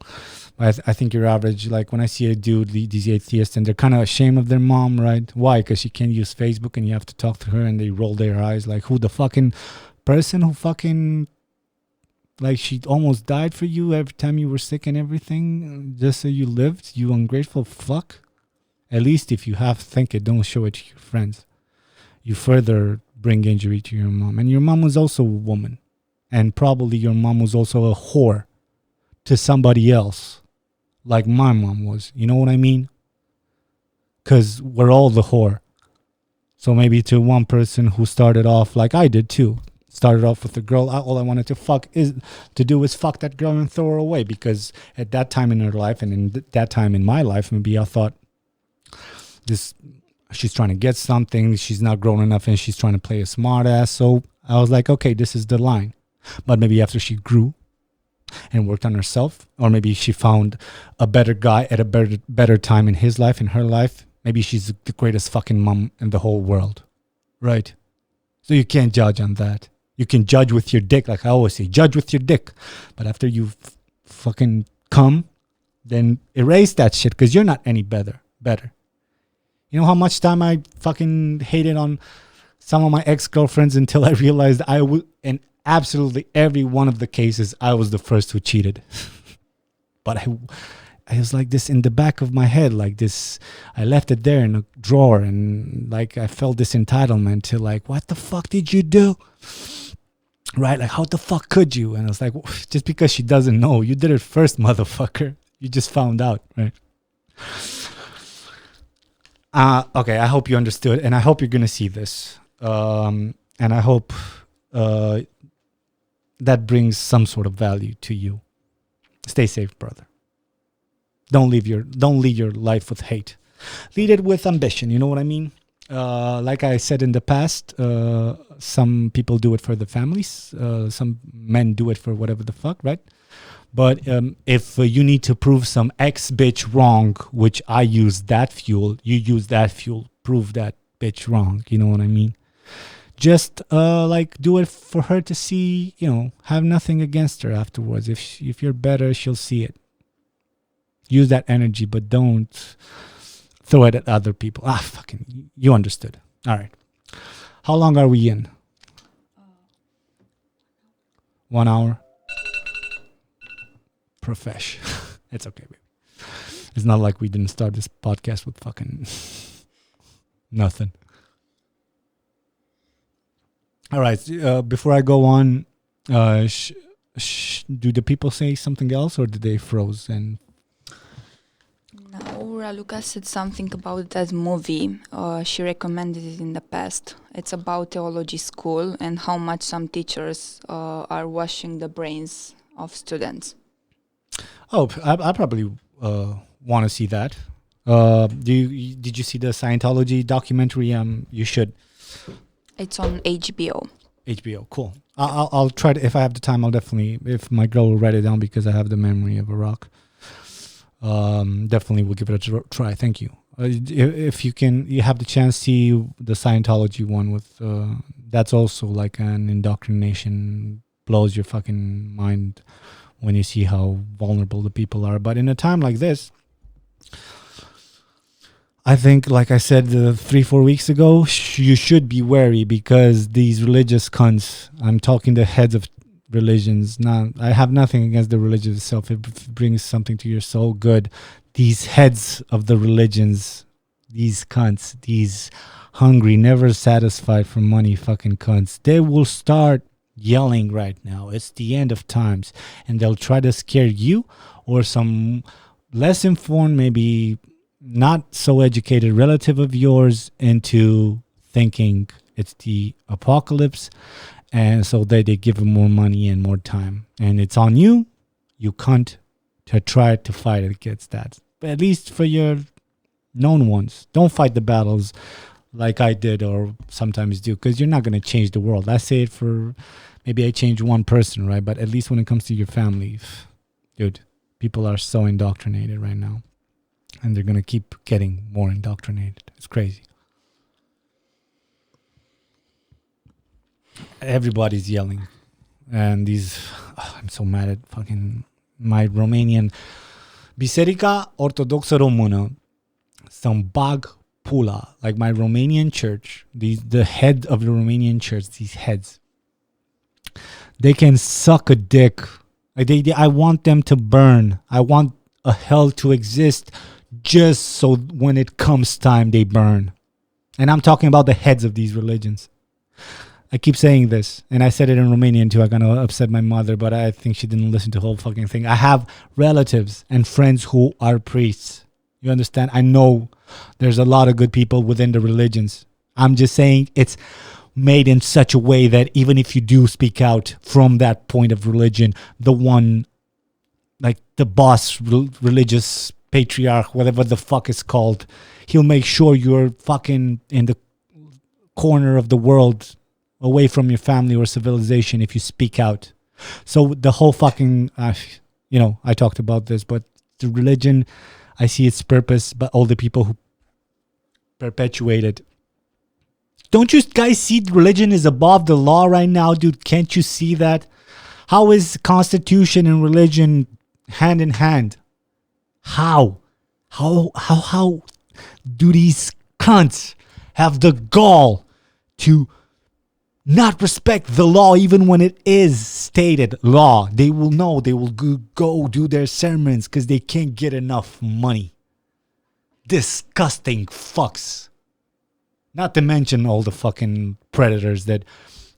But I think you're average. Like when I see a dude, these atheists, and they're kind of ashamed of their mom, right? Why? Because she can't use Facebook and you have to talk to her, and they roll their eyes like, who, the fucking person who fucking, like, she almost died for you every time you were sick and everything, just so you lived, you ungrateful fuck? At least if you have to think it, don't show it to your friends. You further bring injury to your mom. And your mom was also a woman. And probably your mom was also a whore to somebody else, like my mom was. You know what I mean? Because we're all the whore. So maybe to one person who started off like I did too, started off with a girl, all I wanted to do is fuck that girl and throw her away, because at that time in her life and in that time in my life, maybe I thought, she's trying to get something, she's not grown enough, and she's trying to play a smart ass. So I was like, okay, this is the line. But maybe after she grew and worked on herself, or maybe she found a better guy at a better time in his life, in her life, maybe she's the greatest fucking mom in the whole world, right? So you can't judge on that. You can judge with your dick, like I always say, judge with your dick. But after you fucking come, then erase that shit, because you're not any better. You know how much time I fucking hated on some of my ex-girlfriends until I realized in absolutely every one of the cases, I was the first who cheated. But I was like this in the back of my head, like this, I left it there in a drawer, and like I felt this entitlement to like, what the fuck did you do? Right? Like, how the fuck could you? And I was like, just because she doesn't know, you did it first, motherfucker. You just found out, right? Okay, I hope you understood, and I hope you're going to see this. And I hope that brings some sort of value to you. Stay safe, brother. Don't lead your life with hate. Lead it with ambition, you know what I mean? Like I said in the past, some people do it for the families. Some men do it for whatever the fuck, right? But if you need to prove some ex-bitch wrong, which I use that fuel, you use that fuel, prove that bitch wrong. You know what I mean? Just like do it for her to see, have nothing against her afterwards. If you're better, she'll see it. Use that energy, but don't throw it at other people. Fucking, you understood. All right. How long are we in? 1 hour? Profesh. It's okay, baby. It's not like we didn't start this podcast with fucking nothing. All right. Before I go on, do the people say something else, or did they froze? And no, Raluca said something about that movie. She recommended it in the past. It's about theology school and how much some teachers are washing the brains of students. Oh, I probably want to see that. Did you see the Scientology documentary? You should. It's on HBO. HBO, cool. I'll try to, if I have the time, I'll definitely, if my girl will write it down because I have the memory of a rock. Definitely will give it a try. Thank you. If you can, you have the chance, see the Scientology one with, that's also like an indoctrination, blows your fucking mind when you see how vulnerable the people are. But in a time like this, I think, like I said 3-4 weeks ago, you should be wary because these religious cunts, I'm talking the heads of religions. Now, I have nothing against the religion itself. If it brings something to your soul, good. These heads of the religions, these cunts, these hungry, never satisfied for money fucking cunts, they will start yelling right now. It's the end of times. And they'll try to scare you or some less informed, maybe not so educated relative of yours into thinking it's the apocalypse, and so they give them more money and more time, and it's on you cunt, to try to fight against that. But at least for your known ones, don't fight the battles like I did or sometimes do, because you're not going to change the world. I say it for, maybe I change one person, right? But at least when it comes to your family, dude, people are so indoctrinated right now. And they're going to keep getting more indoctrinated. It's crazy. Everybody's yelling. And I'm so mad at fucking my Romanian. Biserica Ortodoxă Română. Some bag pula. Like my Romanian church. The head of the Romanian church. These heads. They can suck a dick. I want them to burn. I want a hell to exist, just so when it comes time, they burn. And I'm talking about the heads of these religions. I keep saying this, and I said it in Romanian too. I'm going to upset my mother, but I think she didn't listen to the whole fucking thing. I have relatives and friends who are priests. You understand? I know there's a lot of good people within the religions. I'm just saying it's made in such a way that even if you do speak out from that point of religion, the one, like the boss religious patriarch, whatever the fuck it's called, he'll make sure you're fucking in the corner of the world, away from your family or civilization, if you speak out. So the whole fucking, I talked about this, but the religion, I see its purpose, but all the people who perpetuate it. Don't you guys see religion is above the law right now, dude? Can't you see that? How is constitution and religion hand in hand? How do these cunts have the gall to not respect the law even when it is stated law? They will know. They will go do their sermons because they can't get enough money. Disgusting fucks. Not to mention all the fucking predators that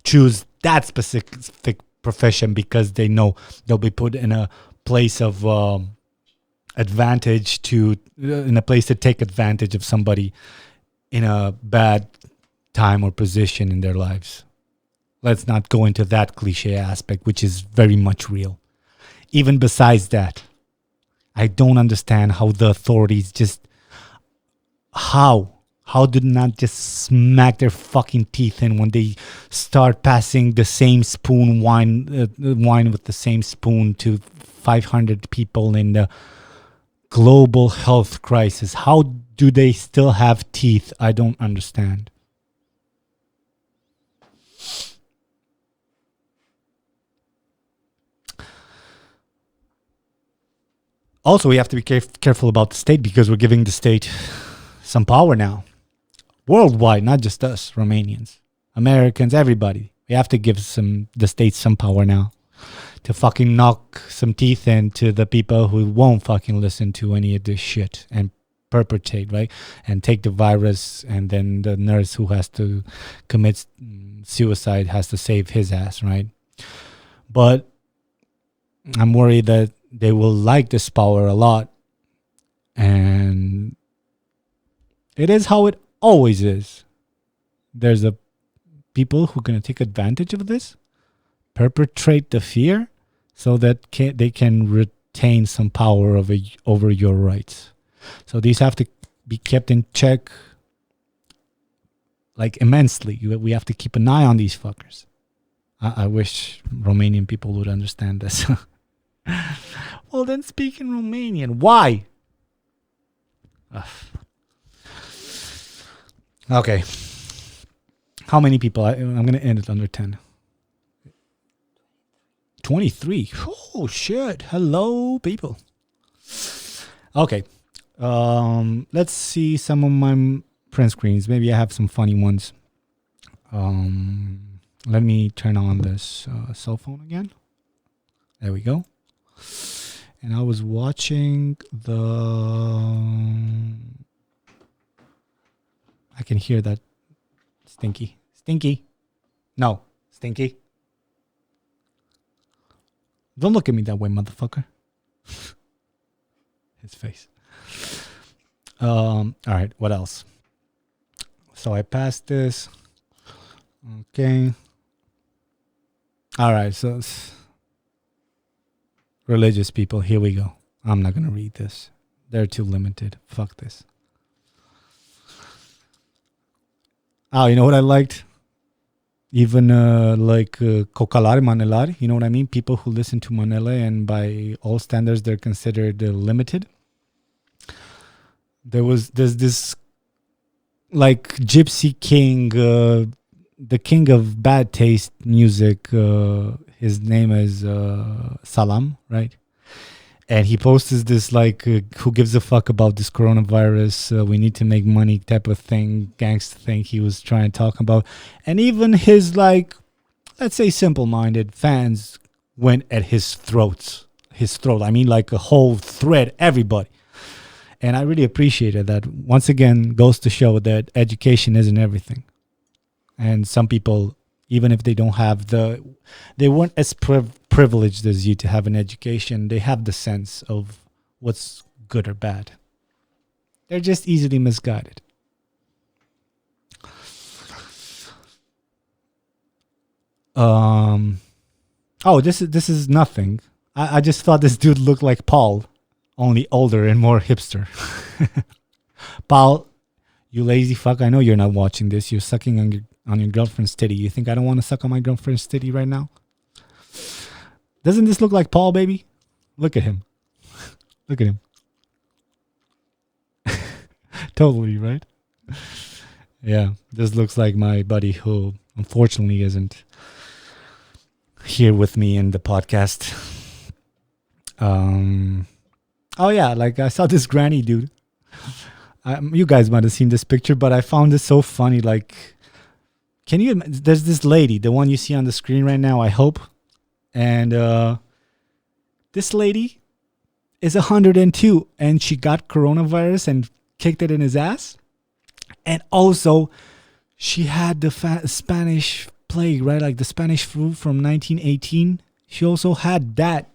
choose that specific profession because they know they'll be put in a place of advantage in a place to take advantage of somebody in a bad time or position in their lives. Let's not go into that cliche aspect, which is very much real. Even besides that, I don't understand how the authorities how did not just smack their fucking teeth in when they start passing the same spoon wine with the same spoon to 500 people in the global health crisis. How do they still have teeth? I don't understand. Also, we have to be careful about the state because we're giving the state some power now. Worldwide, not just us, Romanians, Americans, everybody. We have to give the state some power now to fucking knock some teeth into the people who won't fucking listen to any of this shit and perpetrate, right? And take the virus, and then the nurse who has to commit suicide has to save his ass, right? But I'm worried that they will like this power a lot, and it is how it always is. There's people who are going to take advantage of this, perpetrate the fear, so that they can retain some power over your rights. So these have to be kept in check, like immensely. We have to keep an eye on these fuckers. I wish Romanian people would understand this. Well, then speak in Romanian. Why? Ugh. Okay. How many people? I'm going to end it under 10. 23. Oh, shit. Hello, people. Okay. Let's see some of my print screens. Maybe I have some funny ones. Let me turn on this cell phone again. There we go. And I was watching I can hear that stinky. No, stinky. Don't look at me that way, motherfucker. His face. All right, what else? So I passed this. Okay. All right, so religious people, here we go. I'm not going to read this. They're too limited. Fuck this. Oh, you know what I liked? Even Kokalari Manelari, you know what I mean? People who listen to Manele and by all standards they're considered limited. There's this like Gypsy King, the king of bad taste music. His name is Salam, right? And he posts this like, who gives a fuck about this coronavirus? We need to make money type of thing, gangster thing he was trying to talk about. And even his like, let's say simple-minded fans went at his throat. I mean like a whole thread, everybody. And I really appreciated that. Once again, goes to show that education isn't everything. And some people, even if they don't have they weren't as privileged as you to have an education, they have the sense of what's good or bad. They're just easily misguided. Oh, this is nothing. I just thought this dude looked like Paul, only older and more hipster. Paul, you lazy fuck, I know you're not watching this. You're sucking on your girlfriend's titty. You think I don't want to suck on my girlfriend's titty right now? Doesn't this look like Paul, baby? Look at him. Look at him. Totally, right? Yeah, this looks like my buddy who unfortunately isn't here with me in the podcast. Oh yeah, like I saw this granny dude. You guys might have seen this picture, but I found it so funny. Like, there's this lady, the one you see on the screen right now, I hope. And this lady is 102 and she got coronavirus and kicked it in his ass. And also, she had the Spanish plague, right? Like the Spanish flu from 1918. She also had that.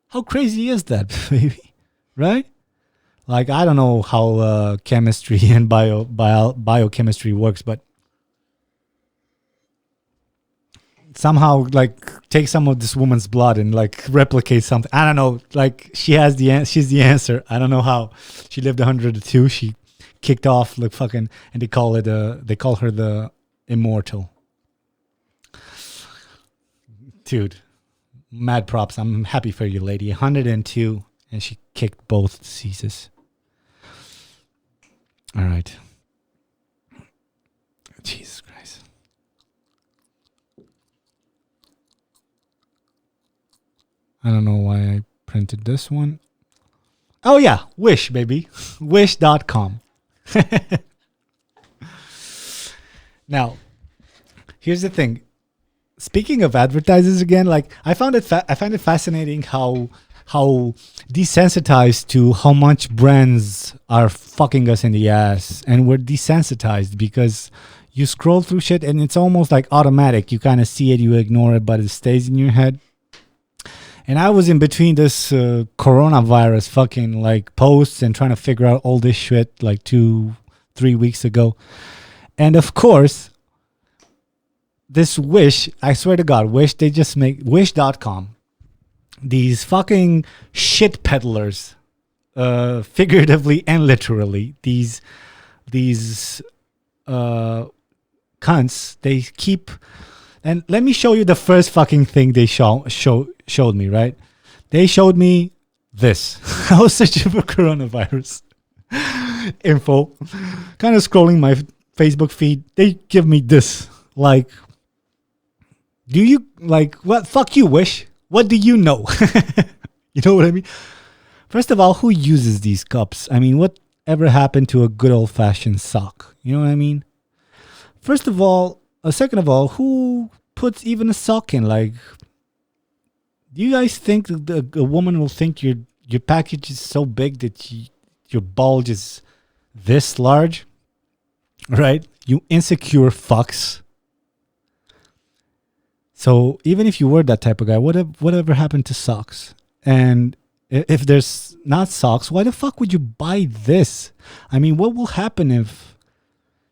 How crazy is that, baby? Right? Like, I don't know how chemistry and biochemistry works, but somehow, like, take some of this woman's blood and, like, replicate something. I don't know. Like, she's the answer. I don't know how. She lived 102. She kicked off, like, fucking, and they call her the immortal. Dude, mad props. I'm happy for you, lady. 102, and she kicked both diseases. All right. Jesus Christ. I don't know why I printed this one. Oh, yeah. Wish, baby. Wish.com. Now, here's the thing. Speaking of advertisers again, like I find it fascinating how desensitized to how much brands are fucking us in the ass, and we're desensitized because you scroll through shit and it's almost like automatic. You kind of see it, you ignore it, but it stays in your head. And I was in between this coronavirus fucking like posts and trying to figure out all this shit like 2-3 weeks ago, and of course. This Wish, I swear to God, Wish, they just make Wish.com. These fucking shit peddlers, figuratively and literally, these cunts, they keep And let me show you the first fucking thing they showed me, right? They showed me this. I was searching for coronavirus info, kind of scrolling my Facebook feed. They give me this. Like, do you, like, what? Fuck you, Wish. What do you know? You know what I mean? First of all, who uses these cups? I mean, what ever happened to a good old fashioned sock? You know what I mean? First of all, second of all, who puts even a sock in? Like, do you guys think that a woman will think your package is so big that your bulge is this large? Right? You insecure fucks. So even if you were that type of guy, whatever happened to socks? And if there's not socks, why the fuck would you buy this? I mean, what will happen if...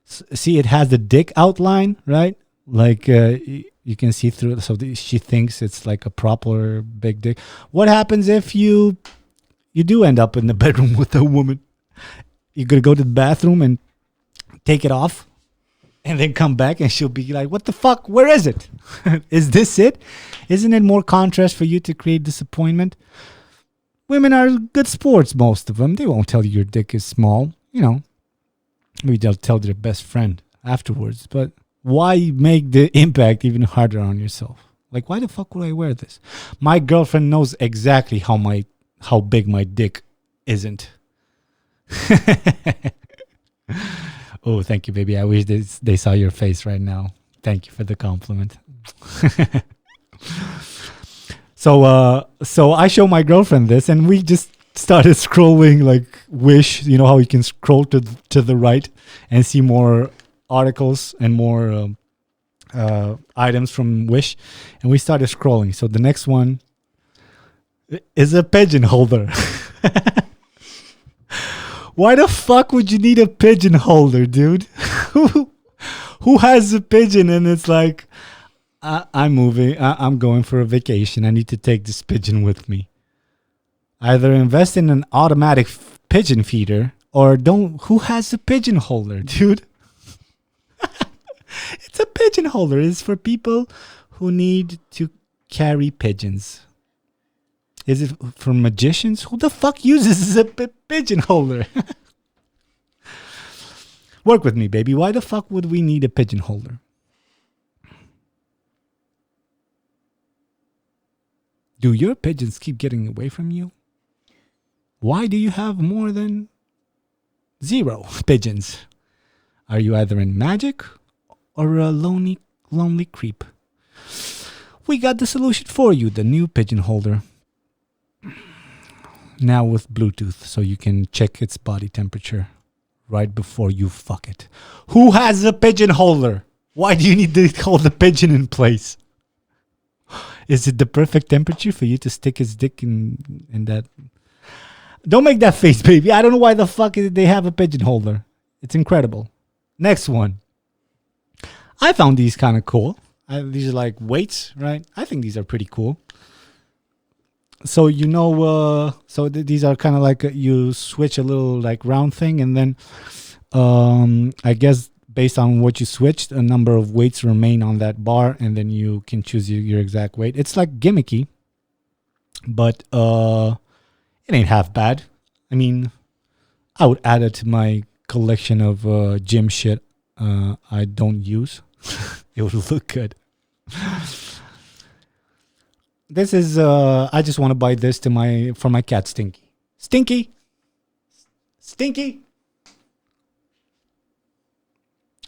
See, it has the dick outline, right? Like, you can see through it. So she thinks it's like a proper big dick. What happens if you do end up in the bedroom with a woman? You're going to go to the bathroom and take it off and then come back and she'll be like, what the fuck? Where is it? Is this it? Isn't it more contrast for you to create disappointment? Women are good sports, most of them. They won't tell you your dick is small. You know, maybe they'll tell their best friend afterwards. But why make the impact even harder on yourself? Like, why the fuck would I wear this? My girlfriend knows exactly how big my dick isn't. Oh, thank you, baby. I wish they saw your face right now. Thank you for the compliment. So I show my girlfriend this, and we just started scrolling like Wish. You know how you can scroll to the right and see more articles and more items from Wish, and we started scrolling. So the next one is a pigeon holder. Why the fuck would you need a pigeon holder, dude? Who has a pigeon and it's like, I'm moving, I'm going for a vacation. I need to take this pigeon with me. Either invest in an automatic pigeon feeder or don't. Who has a pigeon holder, dude? It's a pigeon holder. It's for people who need to carry pigeons. Is it for magicians? Who the fuck uses a pigeon holder? Work with me, baby. Why the fuck would we need a pigeon holder? Do your pigeons keep getting away from you? Why do you have more than 0 pigeons? Are you either in magic or a lonely creep? We got the solution for you, the new pigeon holder. Now with Bluetooth, so you can check its body temperature right before you fuck it. Who has a pigeon holder? Why do you need to hold the pigeon in place? Is it the perfect temperature for you to stick his dick in that? Don't make that face, baby. I don't know why the fuck they have a pigeon holder. It's incredible. Next one. I found these kind of cool. These are like weights, right? I think these are pretty cool. So, you know, these are kind of like you switch a little like round thing. And then I guess based on what you switched, a number of weights remain on that bar. And then you can choose your exact weight. It's like gimmicky, but it ain't half bad. I mean, I would add it to my collection of gym shit I don't use. It would look good. This is I just want to buy this for my cat Stinky. Stinky.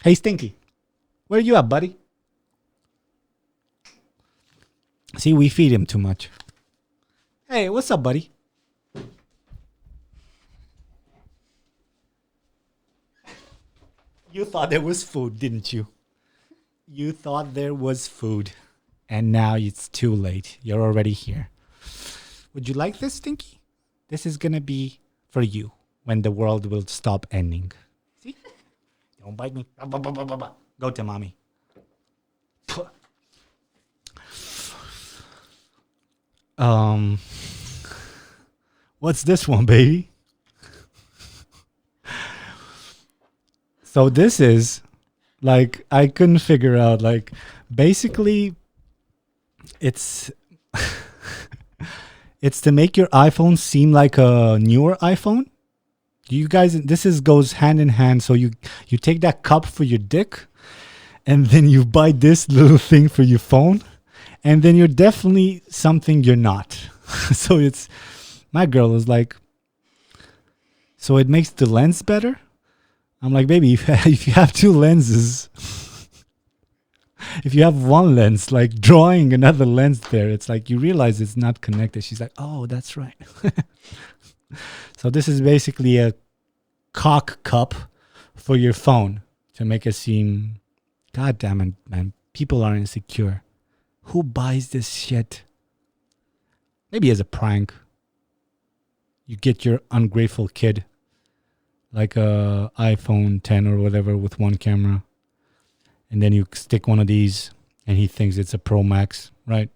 Hey Stinky. Where you at, buddy? See, we feed him too much. Hey, what's up, buddy? You thought there was food, didn't you? You thought there was food. And now it's too late. You're already here. Would you like this, Stinky? This is going to be for you when the world will stop ending. See? Don't bite me. Go to mommy. What's this one, baby? So this is Like I couldn't figure out. Like basically, it's it's to make your iPhone seem like a newer iPhone. You guys, this is goes hand in hand. So you take that cup for your dick, and then you buy this little thing for your phone, and then you're definitely something you're not. So it's my girl is like, so it makes the lens better. I'm like, baby, if you have two lenses, if you have one lens, like drawing another lens there, it's like you realize it's not connected. She's like, oh, that's right. So this is basically a cock cup for your phone to make it seem, God damn it, man, people are insecure. Who buys this shit? Maybe as a prank. You get your ungrateful kid like a iPhone 10 or whatever with one camera, and then you stick one of these and he thinks it's a Pro Max, right?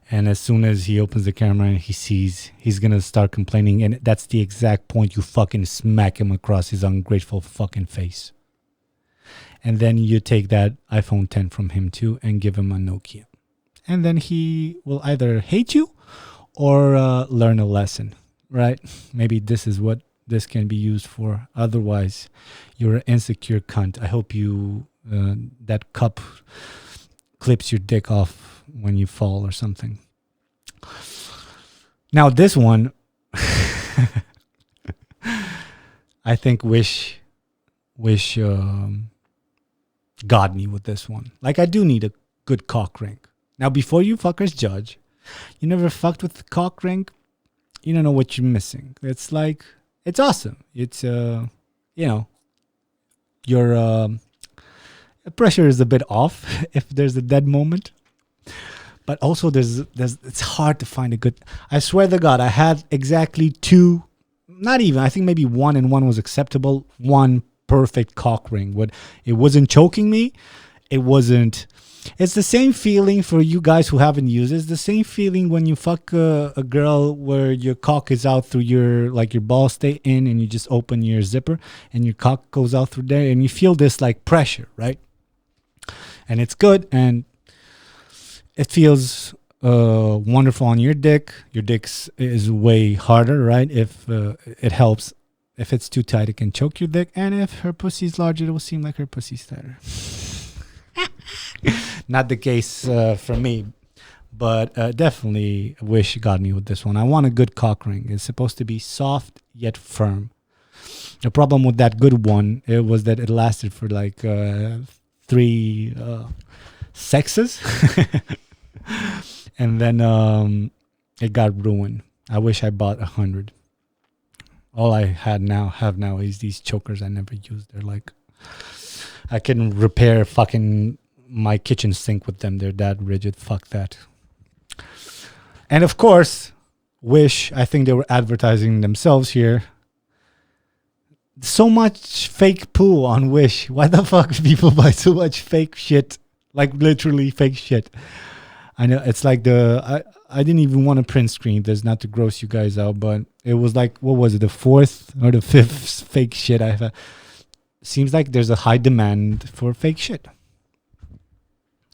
And as soon as he opens the camera and he sees, he's gonna start complaining, and that's the exact point you fucking smack him across his ungrateful fucking face. And then you take that iPhone 10 from him too and give him a Nokia. And then he will either hate you or learn a lesson, right? Maybe this is what this can be used for. Otherwise, you're an insecure cunt. I hope you that cup clips your dick off when you fall or something. Now this one, I think Wish got me with this one. Like I do need a good cock ring. Now before you fuckers judge, you never fucked with the cock ring, you don't know what you're missing. It's like, it's awesome. It's you know, your pressure is a bit off if there's a dead moment. But also there's it's hard to find a good, I swear to God, I had exactly two, not even, I think maybe one, and one was acceptable, one perfect cock ring. It wasn't choking me. It wasn't, it's the same feeling for you guys who haven't used it. It's the same feeling when you fuck a girl where your cock is out through your, like your balls stay in and you just open your zipper and your cock goes out through there and you feel this like pressure, right? And it's good and it feels wonderful on your dick. Your dick is way harder, right? If it helps. If it's too tight, it can choke your dick. And if her pussy's larger, it will seem like her pussy's tighter. Not the case for me, but definitely Wish got me with this one. I want a good cock ring. It's supposed to be soft yet firm. The problem with that good one, it was that it lasted for like 3 sexes. And then it got ruined. I wish I bought 100. All I have now is these chokers I never used. They're like, I can repair fucking my kitchen sink with them. They're that rigid. Fuck that. And of course, Wish, I think they were advertising themselves here. So much fake poo on Wish. Why the fuck do people buy so much fake shit? Like literally fake shit. I know it's like I didn't even want to print screen this, not to gross you guys out, but it was like, what was it, the 4th or the 5th fake shit I've had. Seems like there's a high demand for fake shit.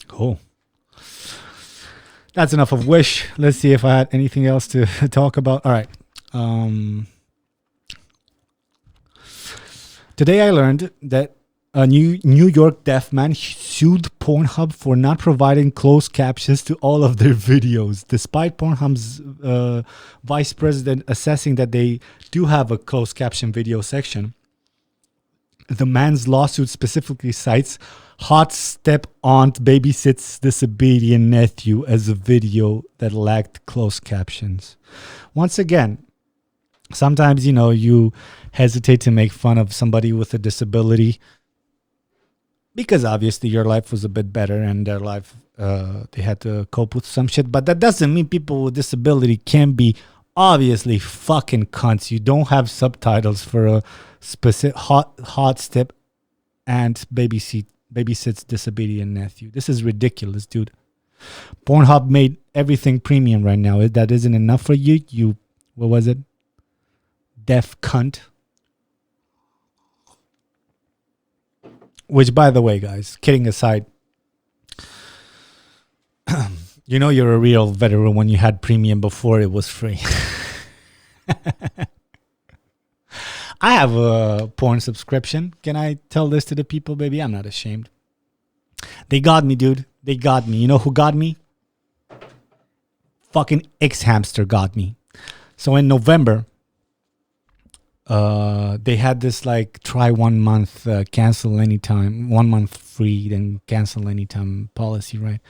Cool. That's enough of Wish. Let's see if I had anything else to talk about. All right. Today I learned that a New York deaf man sued Pornhub for not providing closed captions to all of their videos, despite Pornhub's vice president assessing that they do have a closed caption video section. The man's lawsuit specifically cites hot step aunt babysits disobedient nephew as a video that lacked closed captions. Once again, sometimes, you hesitate to make fun of somebody with a disability because obviously your life was a bit better and their life, they had to cope with some shit. But that doesn't mean people with disability can be obviously fucking cunts. You don't have subtitles for a specific hot step and babysits disobedient nephew. This is ridiculous, dude. Pornhub made everything premium right now. That isn't enough for you. You, what was it? Deaf cunt. Which, by the way, guys, kidding aside, you know you're a real veteran when you had premium before it was free. I have a porn subscription. Can I tell this to the people, baby? I'm not ashamed. They got me, dude. They got me. You know who got me? Fucking X-Hamster got me. So in November, they had this like try 1 month, cancel anytime, 1 month free, then cancel anytime policy, right?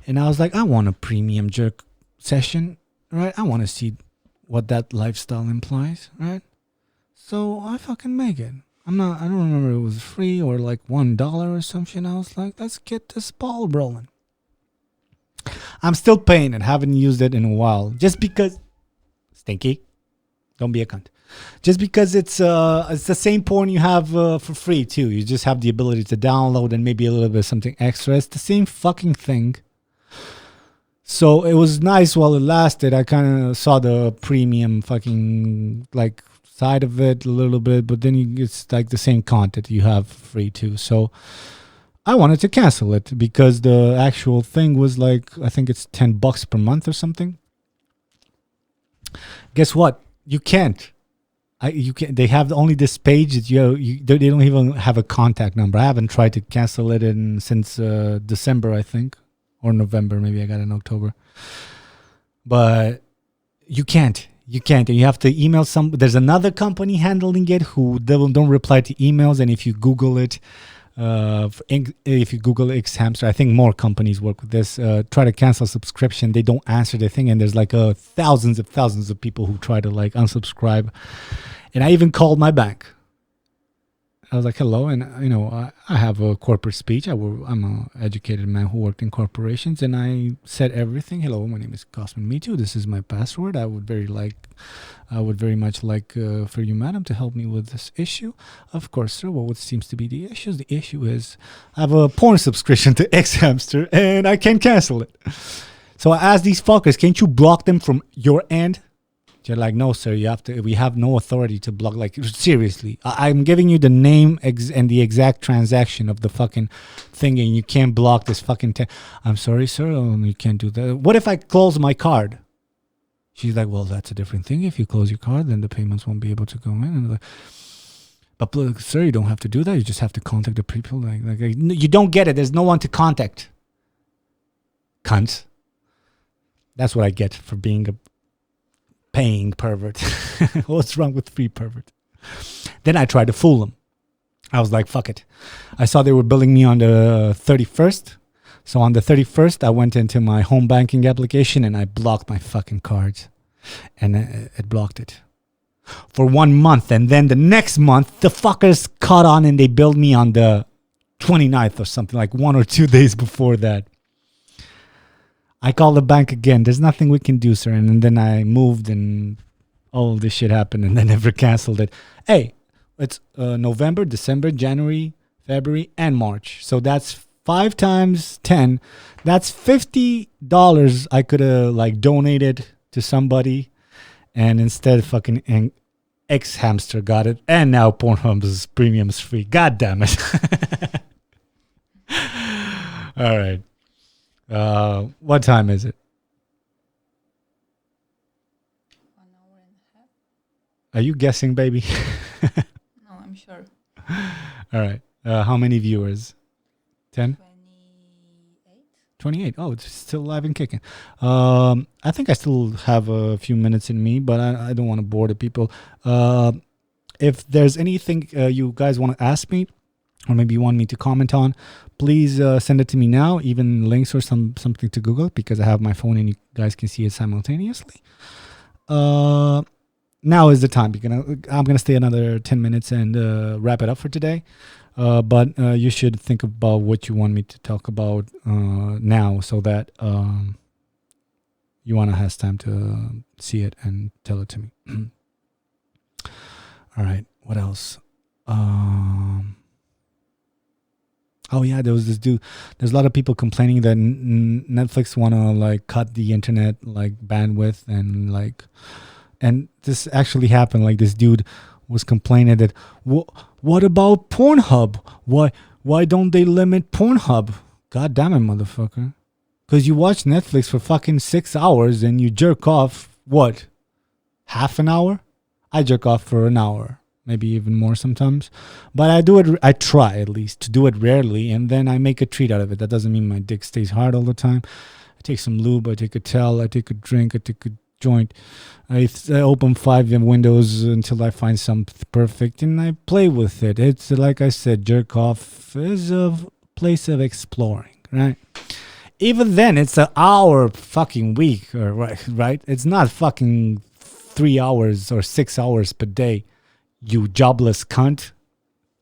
And I was like, I want a premium jerk session, right? I want to see what that lifestyle implies, right? So I fucking make it. I don't remember if it was free or like $1 or some shit. I was like, let's get this ball rolling. I'm still paying it. Haven't used it in a while. Just because, stinky, don't be a cunt. Just because it's the same porn you have for free too. You just have the ability to download and maybe a little bit of something extra. It's the same fucking thing. So it was nice while it lasted. I kind of saw the premium fucking like side of it a little bit, but then it's like the same content you have free too. So I wanted to cancel it because the actual thing was like, I think it's $10 per month or something. Guess what? You can't. You can. They have only this page that they don't even have a contact number. I haven't tried to cancel it since December, I think, or November. Maybe I got it in October. But you can't. You can't. And you have to email some. There's another company handling it who don't reply to emails. And if you Google it, if you Google X-Hamster, I think more companies work with this. Try to cancel subscription. They don't answer the thing. And there's like thousands of people who try to like unsubscribe. And I even called my bank. I was like, hello. And, I have a corporate speech. I'm an educated man who worked in corporations. And I said everything. Hello, my name is Cosmin. Me too. This is my password. I would very much like for you, madam, to help me with this issue. Of course, sir. Well, what seems to be the issue? The issue is I have a porn subscription to X-Hamster and I can't cancel it. So I asked these fuckers, can't you block them from your end? They're like, no, sir, we have no authority to block. Like, seriously, I'm giving you the name and the exact transaction of the fucking thing, and you can't block this fucking I'm sorry, sir, you can't do that. What if I close my card? She's like, well, that's a different thing. If you close your card, then the payments won't be able to go in. And like, but sir, you don't have to do that. You just have to contact the people. Like you don't get it. There's no one to contact. Cunts. That's what I get for being a paying pervert. What's wrong with free pervert? Then I tried to fool them. I was like, fuck it. I saw they were billing me on the 31st. So on the 31st, I went into my home banking application and I blocked my fucking cards. And it blocked it for 1 month. And then the next month, the fuckers caught on and they billed me on the 29th or something, like 1 or 2 days before that. I called the bank again. There's nothing we can do, sir. And then I moved and all this shit happened and they never canceled it. Hey, it's November, December, January, February, and March. So that's 5 times 10. That's $50 I could have like donated to somebody. And instead fucking X-Hamster got it. And now Pornhub's premium is free. God damn it. All right. What time is it? 1 hour and a half. Are you guessing, baby? No, I'm sure. All right. How many viewers? 10? 28. 28. Oh, it's still live and kicking. I think I still have a few minutes in me, but I don't want to bore the people. If there's anything you guys want to ask me, or maybe you want me to comment on, please send it to me now, even links or something to Google, because I have my phone and you guys can see it simultaneously. Now is the time, because I'm going to stay another 10 minutes and wrap it up for today. But you should think about what you want me to talk about now, so that Ioana has time to see it and tell it to me. All right. What else? Oh yeah, there was this dude. There's a lot of people complaining that Netflix want to like cut the internet like bandwidth and this actually happened. Like this dude was complaining that what about Pornhub? Why Why don't they limit Pornhub? God damn it, motherfucker. Because you watch Netflix for fucking 6 hours and you jerk off, what? Half an hour? I jerk off for an hour. Maybe even more sometimes. But I try at least to do it rarely, and then I make a treat out of it. That doesn't mean my dick stays hard all the time. I take some lube, I take a towel, I take a drink, I take a joint. I open 5 windows until I find something perfect, and I play with it. It's like I said, jerk off is a place of exploring, right? Even then, it's an hour fucking week, or right? It's not fucking 3 hours or 6 hours per day. You jobless cunt.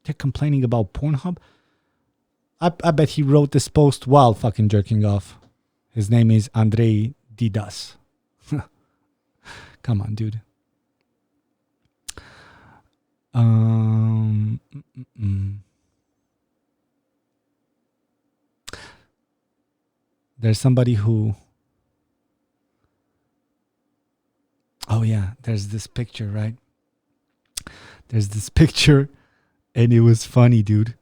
They're complaining about Pornhub. I bet he wrote this post while fucking jerking off. His name is Andrei Didas. Come on, dude. There's somebody who... Oh, yeah. There's this picture, right? There's this picture, and it was funny, dude.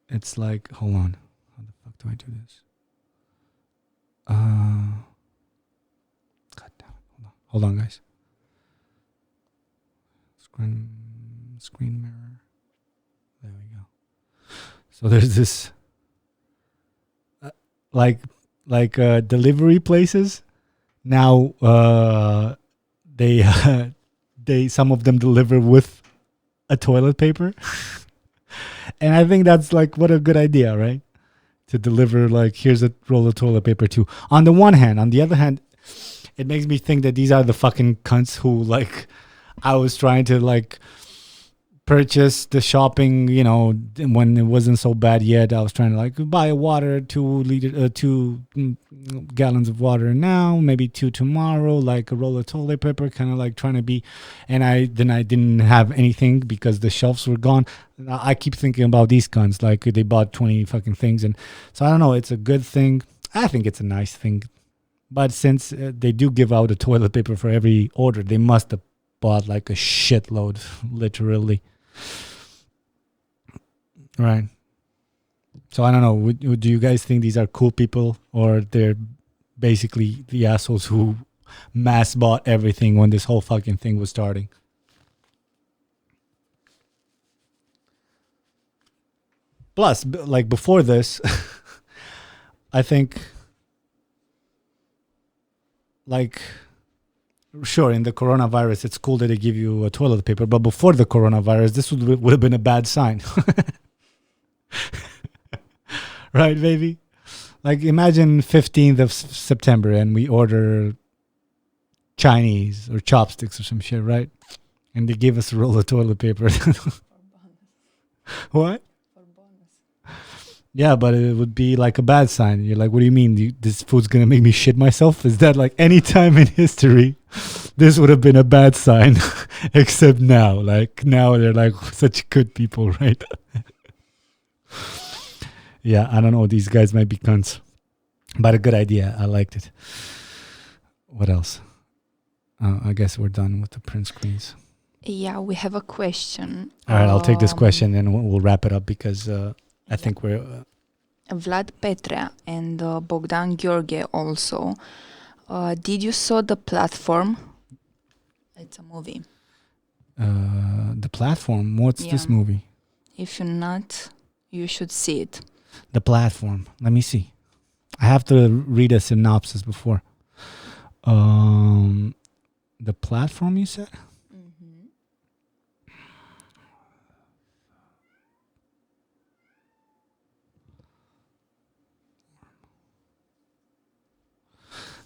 It's like... Hold on. How the fuck do I do this? God damn it. Hold on, guys. Screen mirror. There we go. So there's this... like delivery places now, they some of them deliver with a toilet paper. And I think that's like, what a good idea, right? To deliver, like, here's a roll of toilet paper too. On the one hand. On the other hand, it makes me think that these are the fucking cunts who, like, I was trying to, like, purchase the shopping, you know, when it wasn't so bad yet. I was trying to, like, buy water, 2 gallons of water now, maybe 2 tomorrow, like a roll of toilet paper, kind of like trying to be. And I didn't have anything because the shelves were gone. I keep thinking about these cunts, like they bought 20 fucking things. And so I don't know, it's a good thing. I think it's a nice thing. But since they do give out a toilet paper for every order, they must have bought like a shitload, literally. Right. So I don't know. Do you guys think these are cool people, or they're basically the assholes who mass bought everything when this whole fucking thing was starting? Plus, like before this, I think, like, sure, in the coronavirus, it's cool that they give you a toilet paper, but before the coronavirus, this would have been a bad sign. Right, baby? Like, imagine 15th of September and we order Chinese or chopsticks or some shit, right? And they give us a roll of toilet paper. What? Yeah, but it would be like a bad sign. You're like, what do you mean? This food's going to make me shit myself? Is that like any time in history, this would have been a bad sign, except now. Like, now they're like such good people, right? Yeah, I don't know. These guys might be cunts. But a good idea. I liked it. What else? I guess we're done with the print screens. Yeah, we have a question. All right, I'll take this question and we'll wrap it up because I think we're... Vlad Petrea and Bogdan Gheorghe also. Did you saw The Platform? It's a movie. The Platform? What's this movie? If you're not, you should see it. The Platform. Let me see. I have to read a synopsis before. The Platform, you said? Mm-hmm.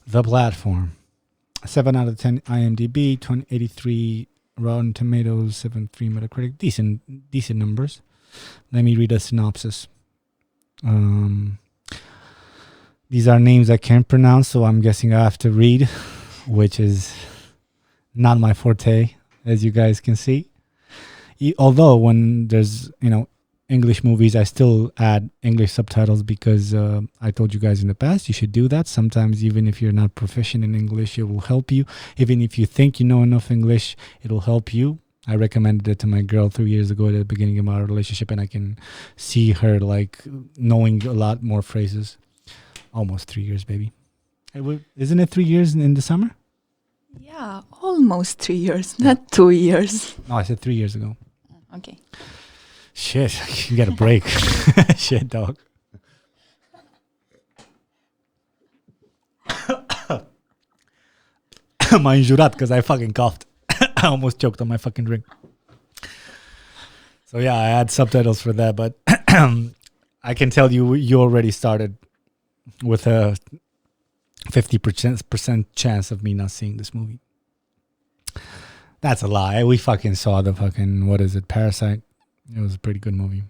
The Platform. 7 out of 10 IMDb, 83 Rotten Tomatoes, 73 Metacritic. Decent numbers. Let me read a synopsis. These are names I can't pronounce, so I'm guessing I have to read, which is not my forte, as you guys can see. Although when there's, English movies, I still add English subtitles because I told you guys in the past you should do that. Sometimes even if you're not proficient in English, it will help you. Even if you think you know enough English, it will help you I recommended it to my girl 3 years ago at the beginning of our relationship, and I can see her like knowing a lot more phrases. Almost 3 years, baby. Isn't it 3 years in the summer? Yeah, almost 3 years, not 2 years. No, I said 3 years ago. Okay. Shit, you got a break. Shit, dog. My injurat because I fucking coughed. I almost choked on my fucking drink. So yeah, I had subtitles for that, but I can tell you already started with a 50% chance of me not seeing this movie. That's a lie. We fucking saw the fucking, what is it, Parasite. It was a pretty good movie.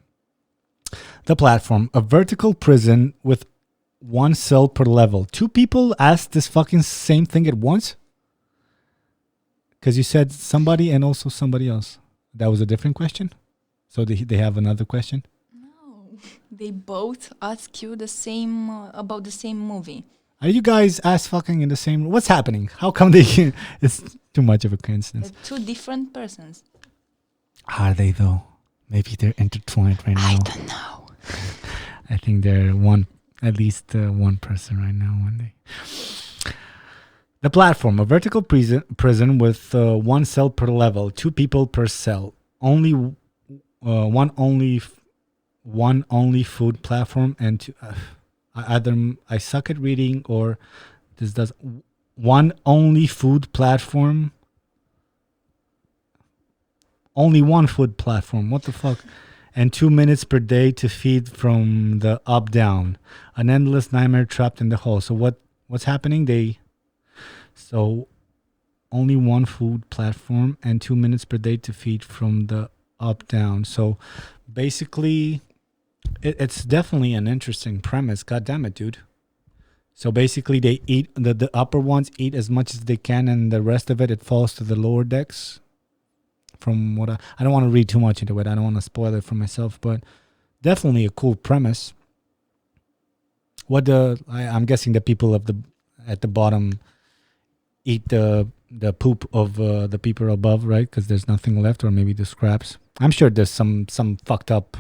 The Platform, a vertical prison with one cell per level. Two people asked this fucking same thing at once? Because you said somebody and also somebody else. That was a different question? So they have another question? No, they both ask you the same about the same movie. Are you guys ass fucking in the same? What's happening? How come they? It's too much of a coincidence. Two different persons. Are they though? Maybe they're intertwined right now. I don't know. I think they're one, at least one person right now. One day. The Platform, a vertical prison with one cell per level, two people per cell. One only food platform, and two, either I suck at reading or this does one only food platform. Only one food platform. What the fuck? And 2 minutes per day to feed from the up down. An endless nightmare trapped in the hole. So what's happening? So only one food platform and 2 minutes per day to feed from the up down. So basically, it's definitely an interesting premise. God damn it, dude. So basically, they eat the upper ones eat as much as they can, and the rest of it falls to the lower decks. From what I don't want to read too much into it. I don't want to spoil it for myself, but definitely a cool premise. I'm guessing the people at the bottom eat the poop of the people above, right? Because there's nothing left, or maybe the scraps. I'm sure there's some fucked up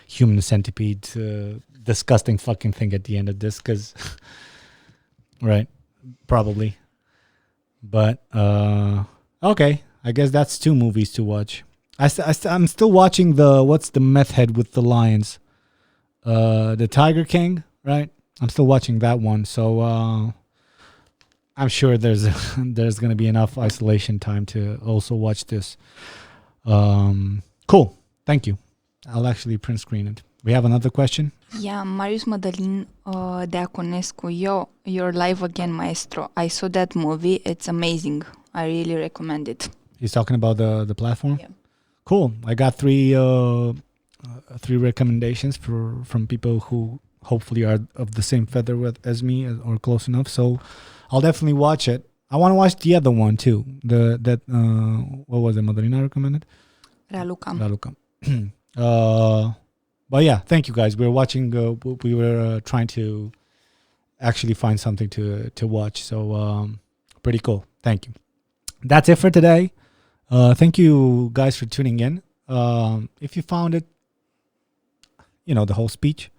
human centipede, disgusting fucking thing at the end of this, because right, probably. But okay. I guess that's 2 movies to watch. I'm still watching what's the meth head with the lions? The Tiger King, right? I'm still watching that one. So I'm sure there's going to be enough isolation time to also watch this. Cool. Thank you. I'll actually print screen it. We have another question? Yeah, Marius Madalin Deaconescu, you're live again, maestro. I saw that movie. It's amazing. I really recommend it. He's talking about the platform? Yeah. Cool. I got three recommendations from people who hopefully are of the same feather as me or close enough. So I'll definitely watch it. I want to watch the other one too. What was it? Madalina recommended? Raluca. But yeah, thank you guys. We were trying to actually find something to watch. So pretty cool. Thank you. That's it for today. Thank you guys for tuning in. If you found it, the whole speech,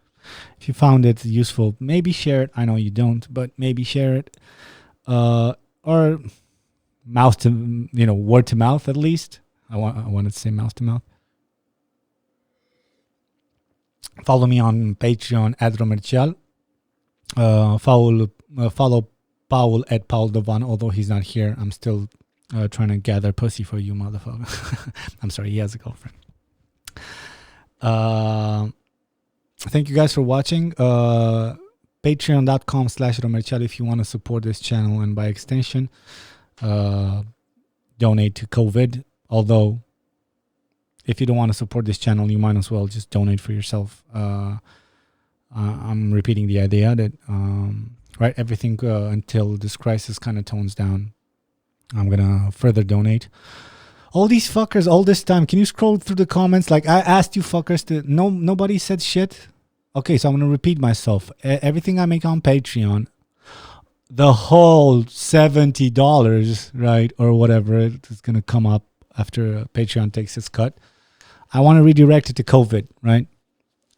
if you found it useful, maybe share it. I know you don't, but maybe share it. Or mouth to, word to mouth at least. I wanted to say mouth to mouth. Follow me on Patreon at Romercial. Follow Paul at Paul Dovan, although he's not here. I'm still trying to gather pussy for you, motherfucker. I'm sorry, he has a girlfriend. Thank you guys for watching. Patreon.com/Romercial if you want to support this channel, and by extension, donate to COVID. Although, if you don't want to support this channel, you might as well just donate for yourself. I'm repeating the idea that right, everything until this crisis kind of tones down, I'm gonna further donate. All these fuckers, all this time, can you scroll through the comments? Like, I asked you fuckers nobody said shit. Okay, so I'm gonna repeat myself. Everything I make on Patreon, the whole $70, right, or whatever, it's gonna come up after Patreon takes its cut. I want to redirect it to COVID, right?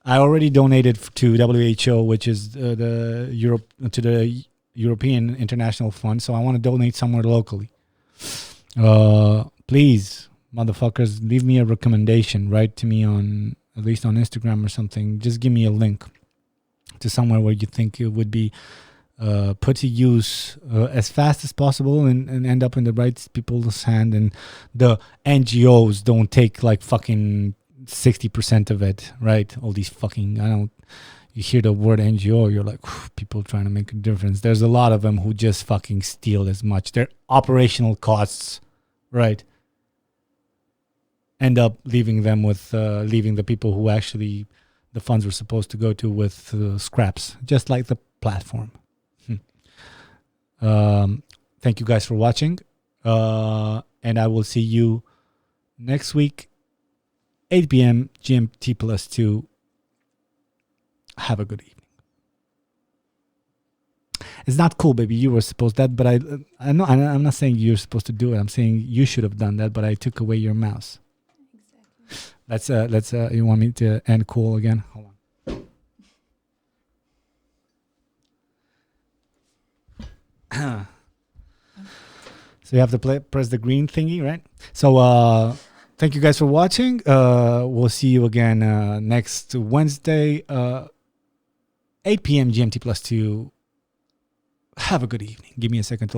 I already donated to WHO, which is the European International Fund. So I want to donate somewhere locally. Please, motherfuckers, leave me a recommendation. Write to me on, at least on Instagram or something. Just give me a link to somewhere where you think it would be put to use as fast as possible and end up in the right people's hand, and the NGOs don't take like fucking 60% of it, right? All these fucking, you hear the word NGO, you're like, people trying to make a difference. There's a lot of them who just fucking steal as much. Their operational costs, right, end up leaving them with, leaving the people who actually the funds were supposed to go to with scraps, just like the platform. Thank you guys for watching. And I will see you next week, 8 p.m. GMT plus 2. Have a good evening. It's not cool, baby. You were supposed that, but I'm not saying you're supposed to do it. I'm saying you should have done that, but I took away your mouse. Exactly. Let's you want me to end cool again? Hold on. So you have to press the green thingy, right? So thank you guys for watching. We'll see you again next Wednesday, 8 p.m. GMT plus 2. Have a good evening. Give me a second to look